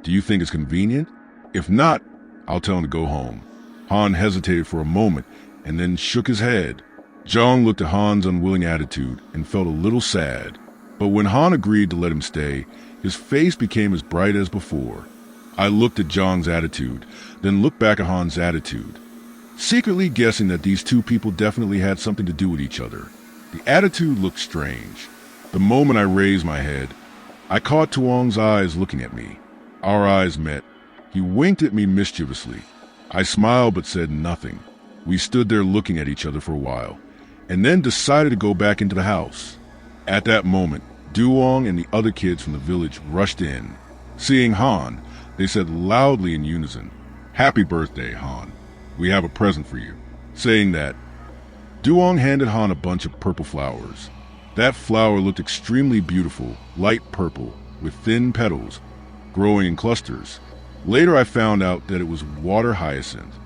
Do you think it's convenient? If not, I'll tell him to go home." Han hesitated for a moment and then shook his head. Jong looked at Han's unwilling attitude and felt a little sad. But when Han agreed to let him stay, his face became as bright as before. I looked at Jong's attitude, then looked back at Han's attitude, secretly guessing that these two people definitely had something to do with each other. The attitude looked strange. The moment I raised my head, I caught Tuong's eyes looking at me. Our eyes met. He winked at me mischievously. I smiled but said nothing. We stood there looking at each other for a while, and then decided to go back into the house. At that moment, Duong and the other kids from the village rushed in. Seeing Han, they said loudly in unison, "Happy birthday, Han. We have a present for you." Saying that, Duong handed Han a bunch of purple flowers. That flower looked extremely beautiful, light purple, with thin petals, growing in clusters. Later I found out that it was water hyacinth.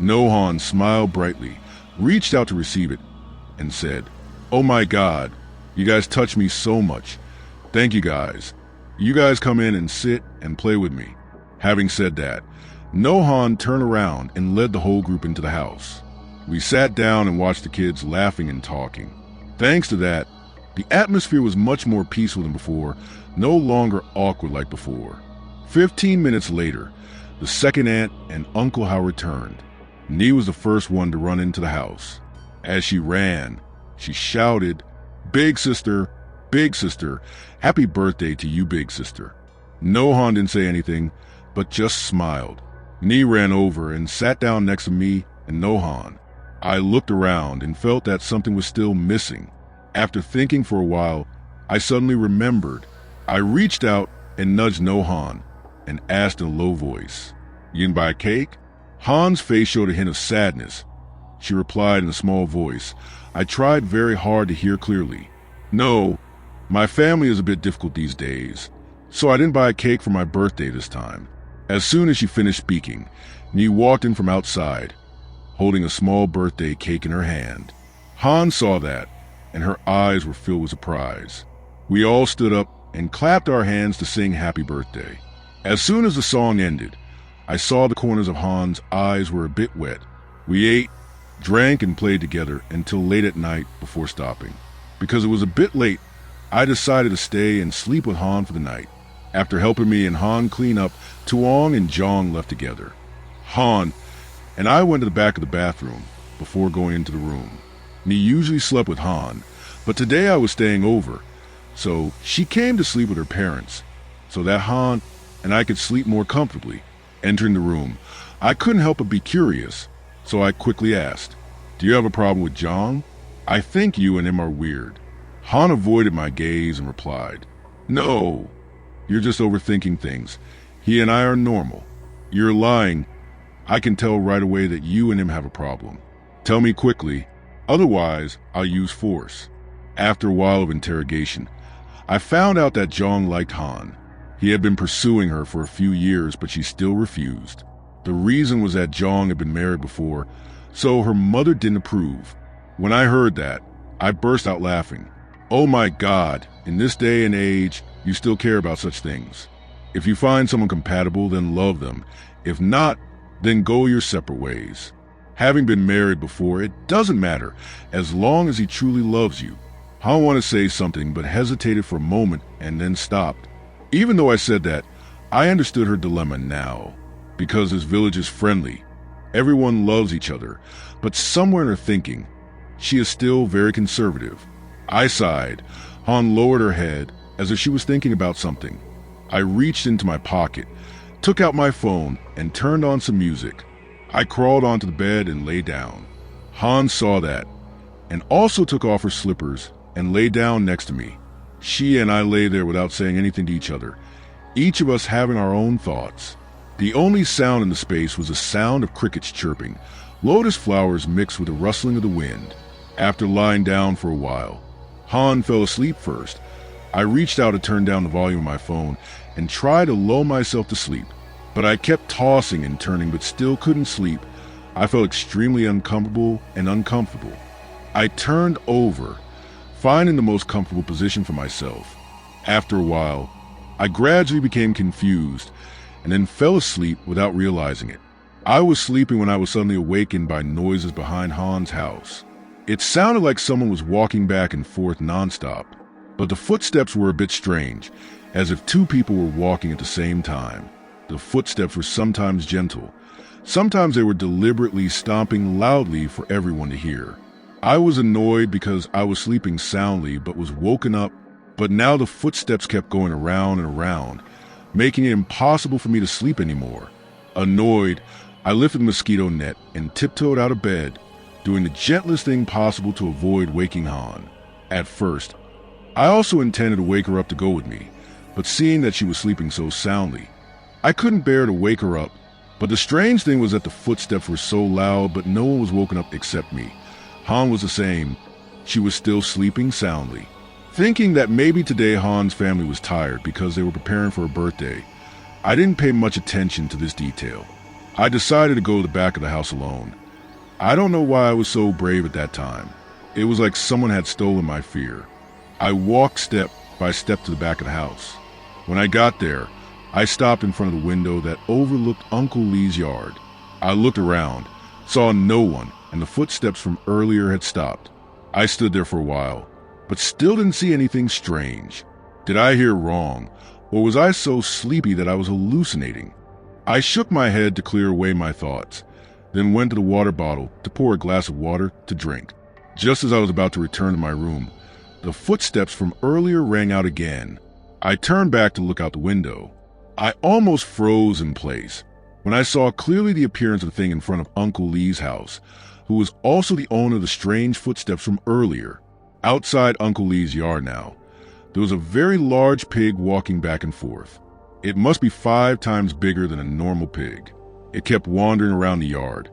Nohan smiled brightly, reached out to receive it, and said, "Oh my God, you guys touch me so much. Thank you guys. You guys come in and sit and play with me." Having said that, Nohan turned around and led the whole group into the house. We sat down and watched the kids laughing and talking. Thanks to that, the atmosphere was much more peaceful than before, no longer awkward like before. 15 minutes later, the second aunt and Uncle Hao returned. Nee was the first one to run into the house. As she ran, she shouted, Big sister, happy birthday to you, big sister." Nohan didn't say anything, but just smiled. Nee ran over and sat down next to me and Nohan. I looked around and felt that something was still missing. After thinking for a while, I suddenly remembered. I reached out and nudged Nohan and asked in a low voice, "You can buy a cake?" Han's face showed a hint of sadness. She replied in a small voice. I tried very hard to hear clearly. "No, my family is a bit difficult these days, so I didn't buy a cake for my birthday this time." As soon as she finished speaking, Nee walked in from outside, holding a small birthday cake in her hand. Han saw that, and her eyes were filled with surprise. We all stood up and clapped our hands to sing happy birthday. As soon as the song ended, I saw the corners of Han's eyes were a bit wet. We ate, drank, and played together until late at night before stopping. Because it was a bit late, I decided to stay and sleep with Han for the night. After helping me and Han clean up, Tuong and Jong left together. Han and I went to the back of the bathroom before going into the room. Nee usually slept with Han, but today I was staying over, so she came to sleep with her parents, so that Han and I could sleep more comfortably. Entering the room, I couldn't help but be curious, so I quickly asked, "Do you have a problem with Jong? I think you and him are weird." Han avoided my gaze and replied, "No, you're just overthinking things. He and I are normal. You're lying. I can tell right away that you and him have a problem. Tell me quickly, otherwise I'll use force." After a while of interrogation, I found out that Jong liked Han. He had been pursuing her for a few years, but she still refused. The reason was that Jong had been married before, so her mother didn't approve. When I heard that, I burst out laughing. "Oh my God, in this day and age, you still care about such things. If you find someone compatible, then love them. If not, then go your separate ways. Having been married before, it doesn't matter, as long as he truly loves you." Han wanted to say something, but hesitated for a moment and then stopped. Even though I said that, I understood her dilemma now. Because this village is friendly, everyone loves each other, but somewhere in her thinking, she is still very conservative. I sighed. Han lowered her head as if she was thinking about something. I reached into my pocket, took out my phone, and turned on some music. I crawled onto the bed and lay down. Han saw that, and also took off her slippers and lay down next to me. She and I lay there without saying anything to each other, each of us having our own thoughts. The only sound in the space was the sound of crickets chirping, lotus flowers mixed with the rustling of the wind. After lying down for a while, Han fell asleep first. I reached out to turn down the volume of my phone and tried to lull myself to sleep, but I kept tossing and turning but still couldn't sleep. I felt extremely uncomfortable. I turned over, finding the most comfortable position for myself. After a while, I gradually became confused and then fell asleep without realizing it. I was sleeping when I was suddenly awakened by noises behind Han's house. It sounded like someone was walking back and forth nonstop, but the footsteps were a bit strange, as if two people were walking at the same time. The footsteps were sometimes gentle, sometimes they were deliberately stomping loudly for everyone to hear. I was annoyed because I was sleeping soundly but was woken up, but now the footsteps kept going around and around, making it impossible for me to sleep anymore. Annoyed, I lifted the mosquito net and tiptoed out of bed, doing the gentlest thing possible to avoid waking Han. At first, I also intended to wake her up to go with me, but seeing that she was sleeping so soundly, I couldn't bear to wake her up. But the strange thing was that the footsteps were so loud, but no one was woken up except me. Han was the same. She was still sleeping soundly. Thinking that maybe today Han's family was tired because they were preparing for her birthday, I didn't pay much attention to this detail. I decided to go to the back of the house alone. I don't know why I was so brave at that time. It was like someone had stolen my fear. I walked step by step to the back of the house. When I got there, I stopped in front of the window that overlooked Uncle Lee's yard. I looked around, saw no one, and the footsteps from earlier had stopped. I stood there for a while, but still didn't see anything strange. Did I hear wrong, or was I so sleepy that I was hallucinating? I shook my head to clear away my thoughts, then went to the water bottle to pour a glass of water to drink. Just as I was about to return to my room, the footsteps from earlier rang out again. I turned back to look out the window. I almost froze in place when I saw clearly the appearance of the thing in front of Uncle Lee's house, who was also the owner of the strange footsteps from earlier. Outside Uncle Lee's yard now, there was a very large pig walking back and forth. It must be 5 times bigger than a normal pig. It kept wandering around the yard,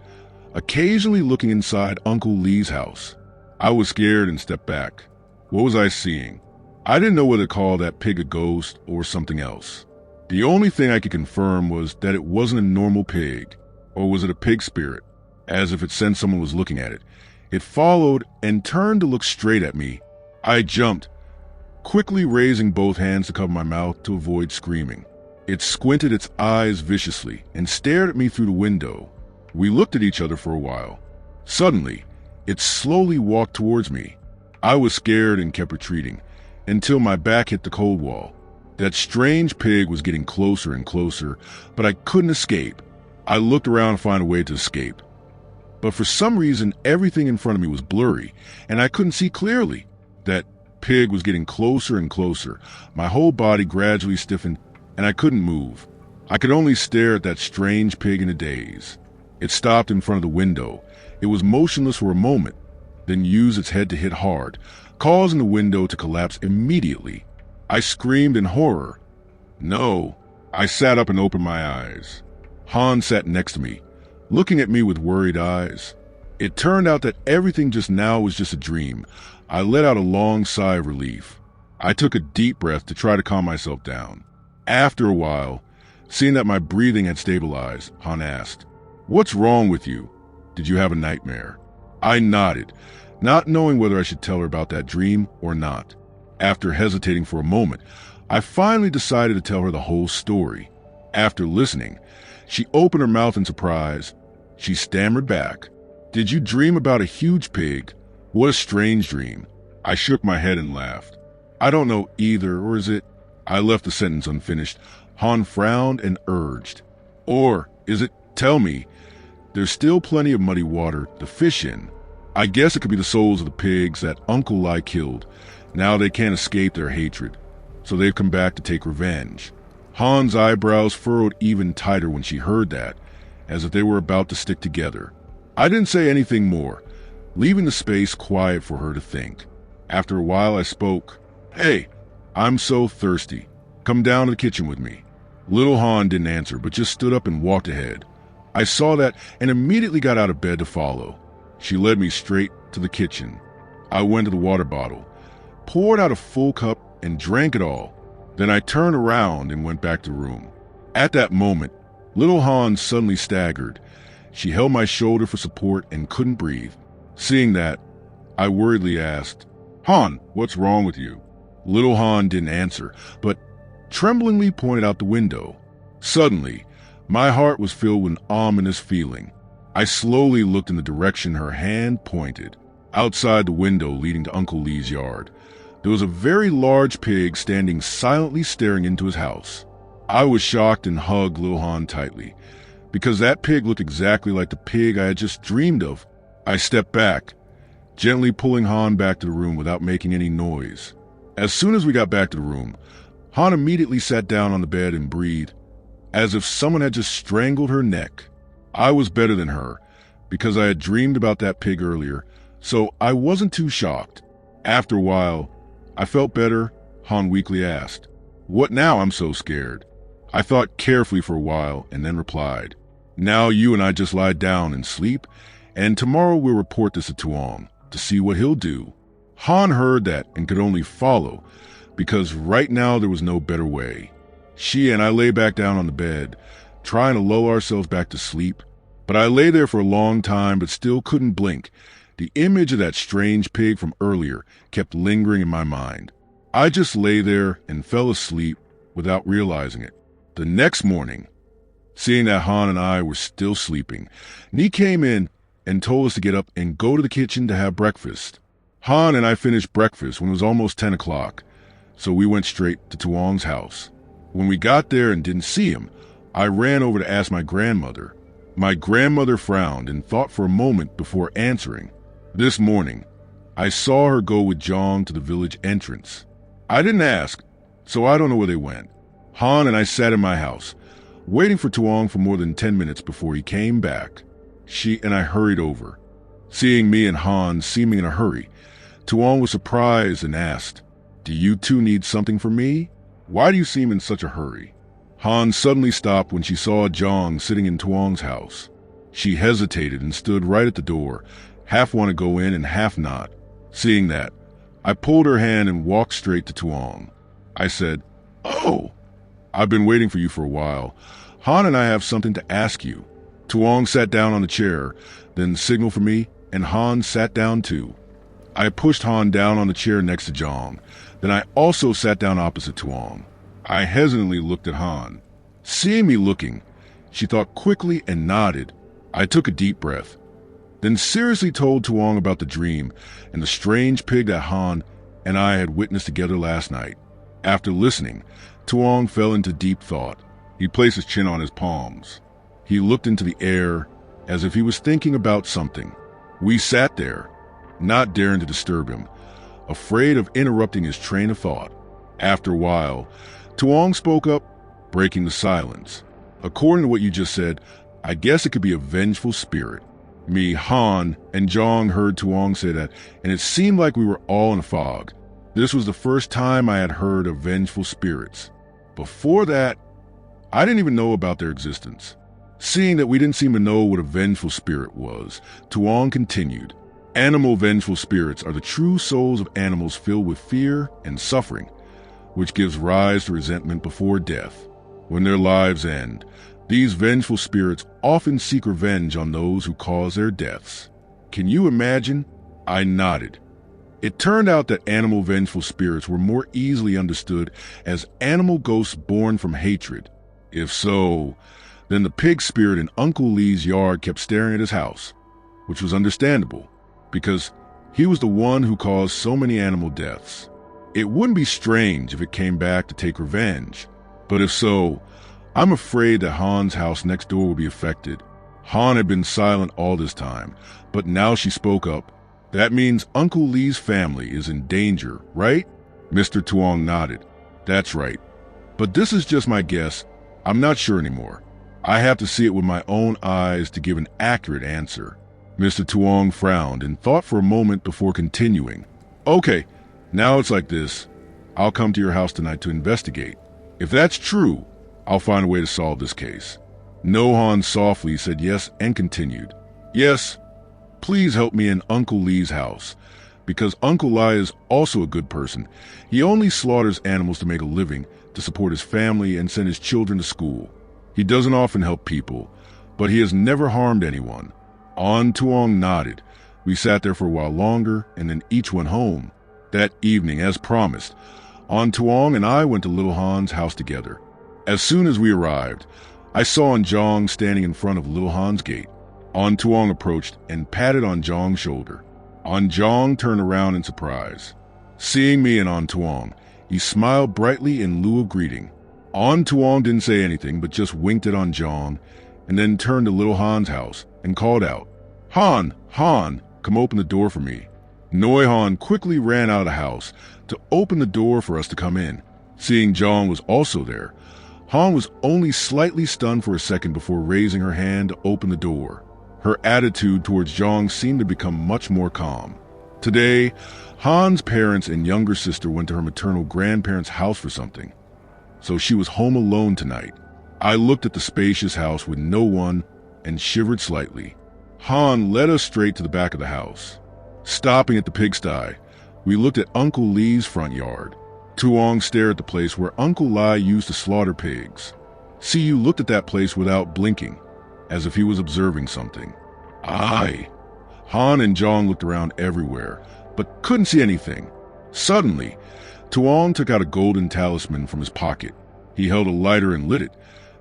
occasionally looking inside Uncle Lee's house. I was scared and stepped back. What was I seeing? I didn't know whether to call that pig a ghost or something else. The only thing I could confirm was that it wasn't a normal pig, or was it a pig spirit, as if it sensed someone was looking at it. It followed and turned to look straight at me. I jumped, quickly raising both hands to cover my mouth to avoid screaming. It squinted its eyes viciously and stared at me through the window. We looked at each other for a while. Suddenly, it slowly walked towards me. I was scared and kept retreating until my back hit the cold wall. That strange pig was getting closer and closer, but I couldn't escape. I looked around to find a way to escape. But for some reason, everything in front of me was blurry, and I couldn't see clearly. That pig was getting closer and closer. My whole body gradually stiffened, and I couldn't move. I could only stare at that strange pig in a daze. It stopped in front of the window. It was motionless for a moment, then used its head to hit hard, causing the window to collapse immediately. I screamed in horror. No. I sat up and opened my eyes. Han sat next to me, looking at me with worried eyes. It turned out that everything just now was just a dream. I let out a long sigh of relief. I took a deep breath to try to calm myself down. After a while, seeing that my breathing had stabilized, Han asked, "What's wrong with you? Did you have a nightmare?" I nodded, not knowing whether I should tell her about that dream or not. After hesitating for a moment, I finally decided to tell her the whole story. After listening, she opened her mouth in surprise. She stammered back, "Did you dream about a huge pig? What a strange dream." I shook my head and laughed. "I don't know either, or is it?" I left the sentence unfinished. Han frowned and urged, "Or is it? Tell me. There's still plenty of muddy water to fish in. I guess it could be the souls of the pigs that Uncle Lai killed. Now they can't escape their hatred, so they've come back to take revenge." Han's eyebrows furrowed even tighter when she heard that, as if they were about to stick together. I didn't say anything more, leaving the space quiet for her to think. After a while I spoke. "Hey, I'm so thirsty. Come down to the kitchen with me." Little Han didn't answer, but just stood up and walked ahead. I saw that and immediately got out of bed to follow. She led me straight to the kitchen. I went to the water bottle, poured out a full cup, and drank it all. Then I turned around and went back to the room. At that moment, little Han suddenly staggered. She held my shoulder for support and couldn't breathe. Seeing that, I worriedly asked, "Han, what's wrong with you?" Little Han didn't answer, but tremblingly pointed out the window. Suddenly, my heart was filled with an ominous feeling. I slowly looked in the direction her hand pointed. Outside the window leading to Uncle Lee's yard, there was a very large pig standing silently staring into his house. I was shocked and hugged Little Han tightly, because that pig looked exactly like the pig I had just dreamed of. I stepped back, gently pulling Han back to the room without making any noise. As soon as we got back to the room, Han immediately sat down on the bed and breathed, as if someone had just strangled her neck. I was better than her, because I had dreamed about that pig earlier, so I wasn't too shocked. After a while, I felt better. Han weakly asked, "What now? I'm so scared." I thought carefully for a while and then replied, "Now you and I just lie down and sleep, and tomorrow we'll report this to Tuong to see what he'll do." Han heard that and could only follow, because right now there was no better way. She and I lay back down on the bed, trying to lull ourselves back to sleep, but I lay there for a long time but still couldn't blink. The image of that strange pig from earlier kept lingering in my mind. I just lay there and fell asleep without realizing it. The next morning, seeing that Han and I were still sleeping, Ni came in and told us to get up and go to the kitchen to have breakfast. Han and I finished breakfast when it was almost 10 o'clock, so we went straight to Tuong's house. When we got there and didn't see him, I ran over to ask my grandmother. My grandmother frowned and thought for a moment before answering. This morning, I saw her go with Jong to the village entrance. I didn't ask, so I don't know where they went. Han and I sat in my house, waiting for Tuong for more than 10 minutes before he came back. She and I hurried over. Seeing me and Han seeming in a hurry, Tuong was surprised and asked, "Do you two need something from me? Why do you seem in such a hurry?" Han suddenly stopped when she saw Jong sitting in Tuong's house. She hesitated and stood right at the door, half want to go in and half not. Seeing that, I pulled her hand and walked straight to Tuong. I said, "Oh, I've been waiting for you for a while. Han and I have something to ask you." Tuong sat down on the chair, then signaled for me, and Han sat down too. I pushed Han down on the chair next to Jong. Then I also sat down opposite Tuong. I hesitantly looked at Han. Seeing me looking, she thought quickly and nodded. I took a deep breath, then seriously told Tuong about the dream and the strange pig that Han and I had witnessed together last night. After listening, Tuong fell into deep thought. He placed his chin on his palms. He looked into the air as if he was thinking about something. We sat there, not daring to disturb him, afraid of interrupting his train of thought. After a while, Tuong spoke up, breaking the silence. "According to what you just said, I guess it could be a vengeful spirit." Me, Han, and Jong heard Tuong say that, and it seemed like we were all in a fog. This was the first time I had heard of vengeful spirits. Before that, I didn't even know about their existence. Seeing that we didn't seem to know what a vengeful spirit was, Tuong continued. "Animal vengeful spirits are the true souls of animals filled with fear and suffering, which gives rise to resentment before death. When their lives end, these vengeful spirits often seek revenge on those who cause their deaths." Can you imagine? I nodded. It turned out that animal vengeful spirits were more easily understood as animal ghosts born from hatred. If so, then the pig spirit in Uncle Lee's yard kept staring at his house, which was understandable, because he was the one who caused so many animal deaths. It wouldn't be strange if it came back to take revenge, but if so, I'm afraid that Han's house next door will be affected. Han had been silent all this time, but now she spoke up. "That means Uncle Lee's family is in danger, right?" Mr. Tuong nodded. "That's right. But this is just my guess. I'm not sure anymore. I have to see it with my own eyes to give an accurate answer." Mr. Tuong frowned and thought for a moment before continuing. "Okay, now it's like this. I'll come to your house tonight to investigate. If that's true, I'll find a way to solve this case." Han softly said yes and continued. "Yes, please help me in Uncle Lee's house, because Uncle Lai is also a good person. He only slaughters animals to make a living, to support his family and send his children to school. He doesn't often help people, but he has never harmed anyone." Tuong nodded. We sat there for a while longer, and then each went home. That evening, as promised, Tuong and I went to Little Han's house together. As soon as we arrived, I saw Jong standing in front of Little Han's gate. Tuong approached and patted on Jong's shoulder. Jong turned around in surprise. Seeing me and Tuong, he smiled brightly in lieu of greeting. Tuong didn't say anything but just winked at Jong, and then turned to Little Han's house and called out, Han, come open the door for me." Noi Han quickly ran out of the house to open the door for us to come in. Seeing Jong was also there, Han was only slightly stunned for a second before raising her hand to open the door. Her attitude towards Jong seemed to become much more calm. Today, Han's parents and younger sister went to her maternal grandparents' house for something, so she was home alone tonight. I looked at the spacious house with no one and shivered slightly. Han led us straight to the back of the house. Stopping at the pigsty, we looked at Uncle Lee's front yard. Tuong stared at the place where Uncle Lai used to slaughter pigs. Siyu looked at that place without blinking, as if he was observing something. Aye. Han and Jong looked around everywhere, but couldn't see anything. Suddenly, Tuong took out a golden talisman from his pocket. He held a lighter and lit it,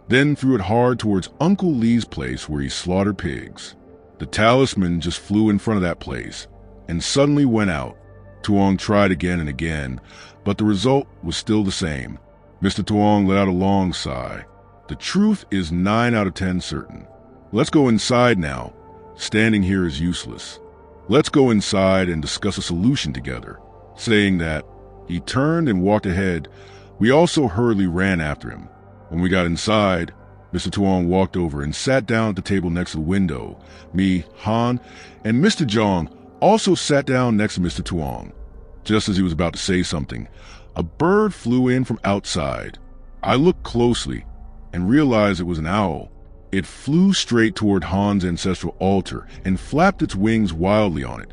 then threw it hard towards Uncle Lee's place where he slaughtered pigs. The talisman just flew in front of that place, and suddenly went out. Tuong tried again and again, but the result was still the same. Mr. Tuong let out a long sigh. The truth is 9 out of 10 certain. Let's go inside now. Standing here is useless. Let's go inside and discuss a solution together. Saying that, he turned and walked ahead. We also hurriedly ran after him. When we got inside, Mr. Tuong walked over and sat down at the table next to the window. Me, Han, and Mr. Jong also sat down next to Mr. Tuong. Just as he was about to say something, a bird flew in from outside. I looked closely and realized it was an owl. It flew straight toward Han's ancestral altar and flapped its wings wildly on it,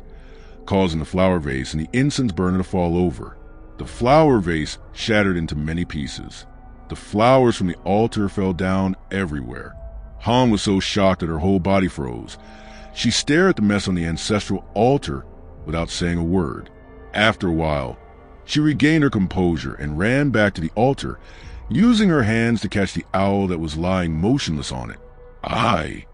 causing the flower vase and the incense burner to fall over. The flower vase shattered into many pieces. The flowers from the altar fell down everywhere. Han was so shocked that her whole body froze. She stared at the mess on the ancestral altar without saying a word. After a while, she regained her composure and ran back to the altar, using her hands to catch the owl that was lying motionless on it. Aye.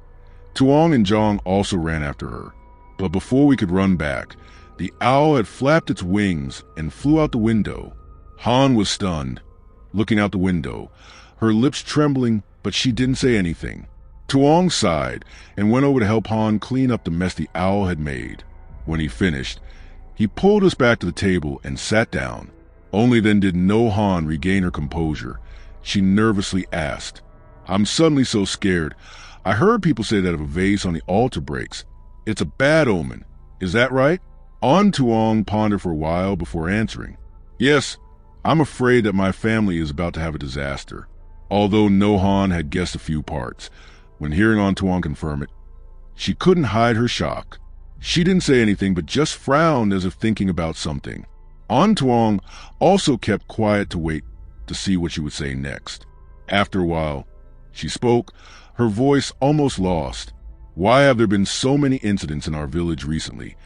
Tuong and Jong also ran after her, but before we could run back, the owl had flapped its wings and flew out the window. Han was stunned, looking out the window, her lips trembling, but she didn't say anything. Tuong sighed and went over to help Han clean up the mess the owl had made. When he finished, he pulled us back to the table and sat down. Only then did No Han regain her composure. She nervously asked, I'm suddenly so scared. I heard people say that if a vase on the altar breaks, it's a bad omen. Is that right? On Tuong pondered for a while before answering. Yes, I'm afraid that my family is about to have a disaster. Although No Han had guessed a few parts, when hearing On Tuong confirm it, she couldn't hide her shock. She didn't say anything but just frowned as if thinking about something. On Tuong also kept quiet to wait to see what she would say next. After a while, she spoke, her voice almost lost. Why have there been so many incidents in our village recently?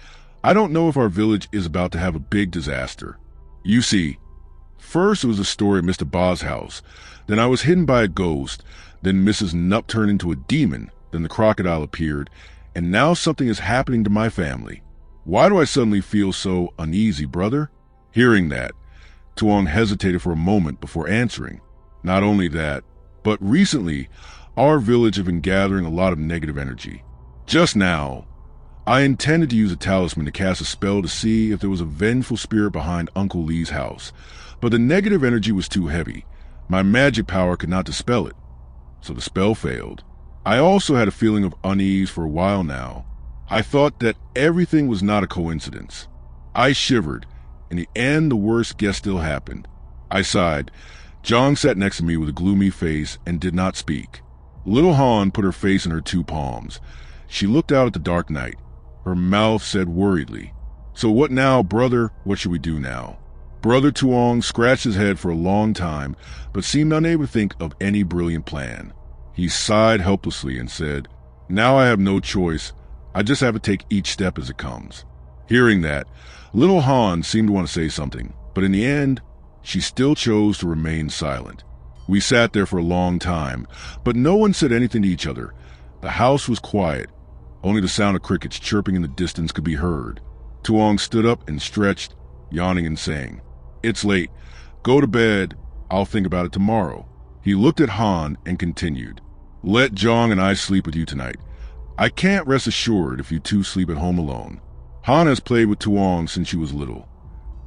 I don't know if our village is about to have a big disaster. You see, first it was the story of Mr. Ba's house. Then I was hidden by a ghost. Then Mrs. Nup turned into a demon. Then the crocodile appeared. And now something is happening to my family. Why do I suddenly feel so uneasy, brother? Hearing that, Tuong hesitated for a moment before answering. Not only that, but recently, our village has been gathering a lot of negative energy. Just now, I intended to use a talisman to cast a spell to see if there was a vengeful spirit behind Uncle Lee's house, but the negative energy was too heavy. My magic power could not dispel it, so the spell failed. I also had a feeling of unease for a while now. I thought that everything was not a coincidence. I shivered. In the end, the worst guess still happened. I sighed. Jong sat next to me with a gloomy face and did not speak. Little Han put her face in her 2 palms. She looked out at the dark night. Her mouth said worriedly, So what now, brother? What should we do now? Brother Tuong scratched his head for a long time, but seemed unable to think of any brilliant plan. He sighed helplessly and said, Now I have no choice. I just have to take each step as it comes. Hearing that, little Han seemed to want to say something, but in the end, she still chose to remain silent. We sat there for a long time, but no one said anything to each other. The house was quiet. Only the sound of crickets chirping in the distance could be heard. Tuong stood up and stretched, yawning and saying, It's late. Go to bed. I'll think about it tomorrow. He looked at Han and continued, Let Jong and I sleep with you tonight. I can't rest assured if you two sleep at home alone. Han has played with Tuong since she was little,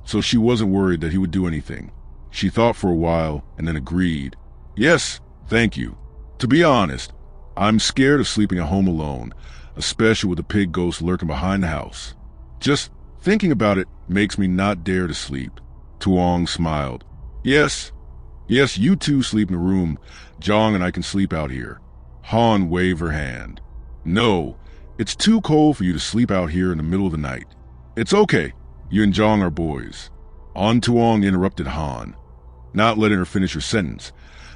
so she wasn't worried that he would do anything. She thought for a while and then agreed. Yes, thank you. To be honest, I'm scared of sleeping at home alone, especially with a pig ghost lurking behind the house. Just thinking about it makes me not dare to sleep. Tuong smiled. Yes, you two sleep in the room. Jong and I can sleep out here. Han waved her hand. No, it's too cold for you to sleep out here in the middle of the night. It's okay. You and Jong are boys. On Tuong interrupted Han, not letting her finish her sentence.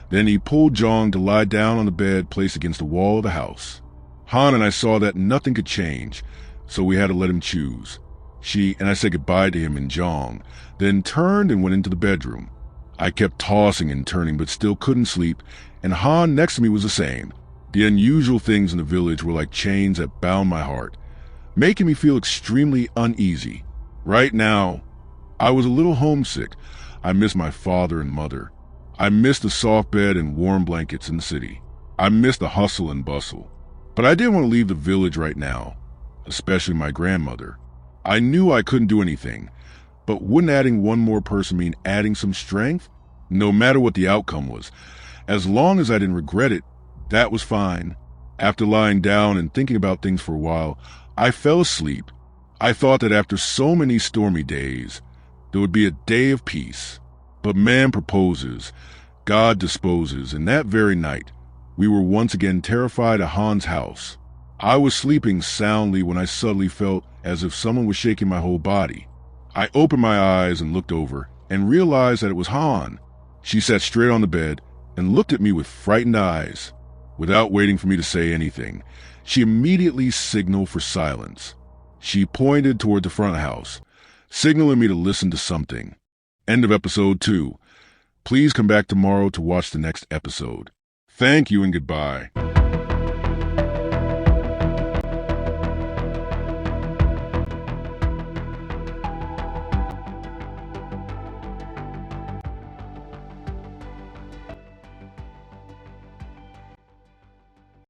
Then he pulled Jong to lie down on the bed placed against the wall of the house. Han and I saw that nothing could change, so we had to let him choose. She and I said goodbye to him and Jong, then turned and went into the bedroom. I kept tossing and turning but still couldn't sleep, and Han next to me was the same. The unusual things in the village were like chains that bound my heart, making me feel extremely uneasy. Right now, I was a little homesick. I missed my father and mother. I missed the soft bed and warm blankets in the city. I missed the hustle and bustle. But I didn't want to leave the village right now, especially my grandmother. I knew I couldn't do anything, but wouldn't adding one more person mean adding some strength? No matter what the outcome was, as long as I didn't regret it, that was fine. After lying down and thinking about things for a while, I fell asleep. I thought that after so many stormy days, there would be a day of peace. But man proposes, God disposes, and that very night, we were once again terrified at Han's house. I was sleeping soundly when I suddenly felt as if someone was shaking my whole body. I opened my eyes and looked over and realized that it was Han. She sat straight on the bed and looked at me with frightened eyes. Without waiting for me to say anything, she immediately signaled for silence. She pointed toward the front of the house, signaling me to listen to something. End of episode 2. Please come back tomorrow to watch the next episode. Thank you and goodbye.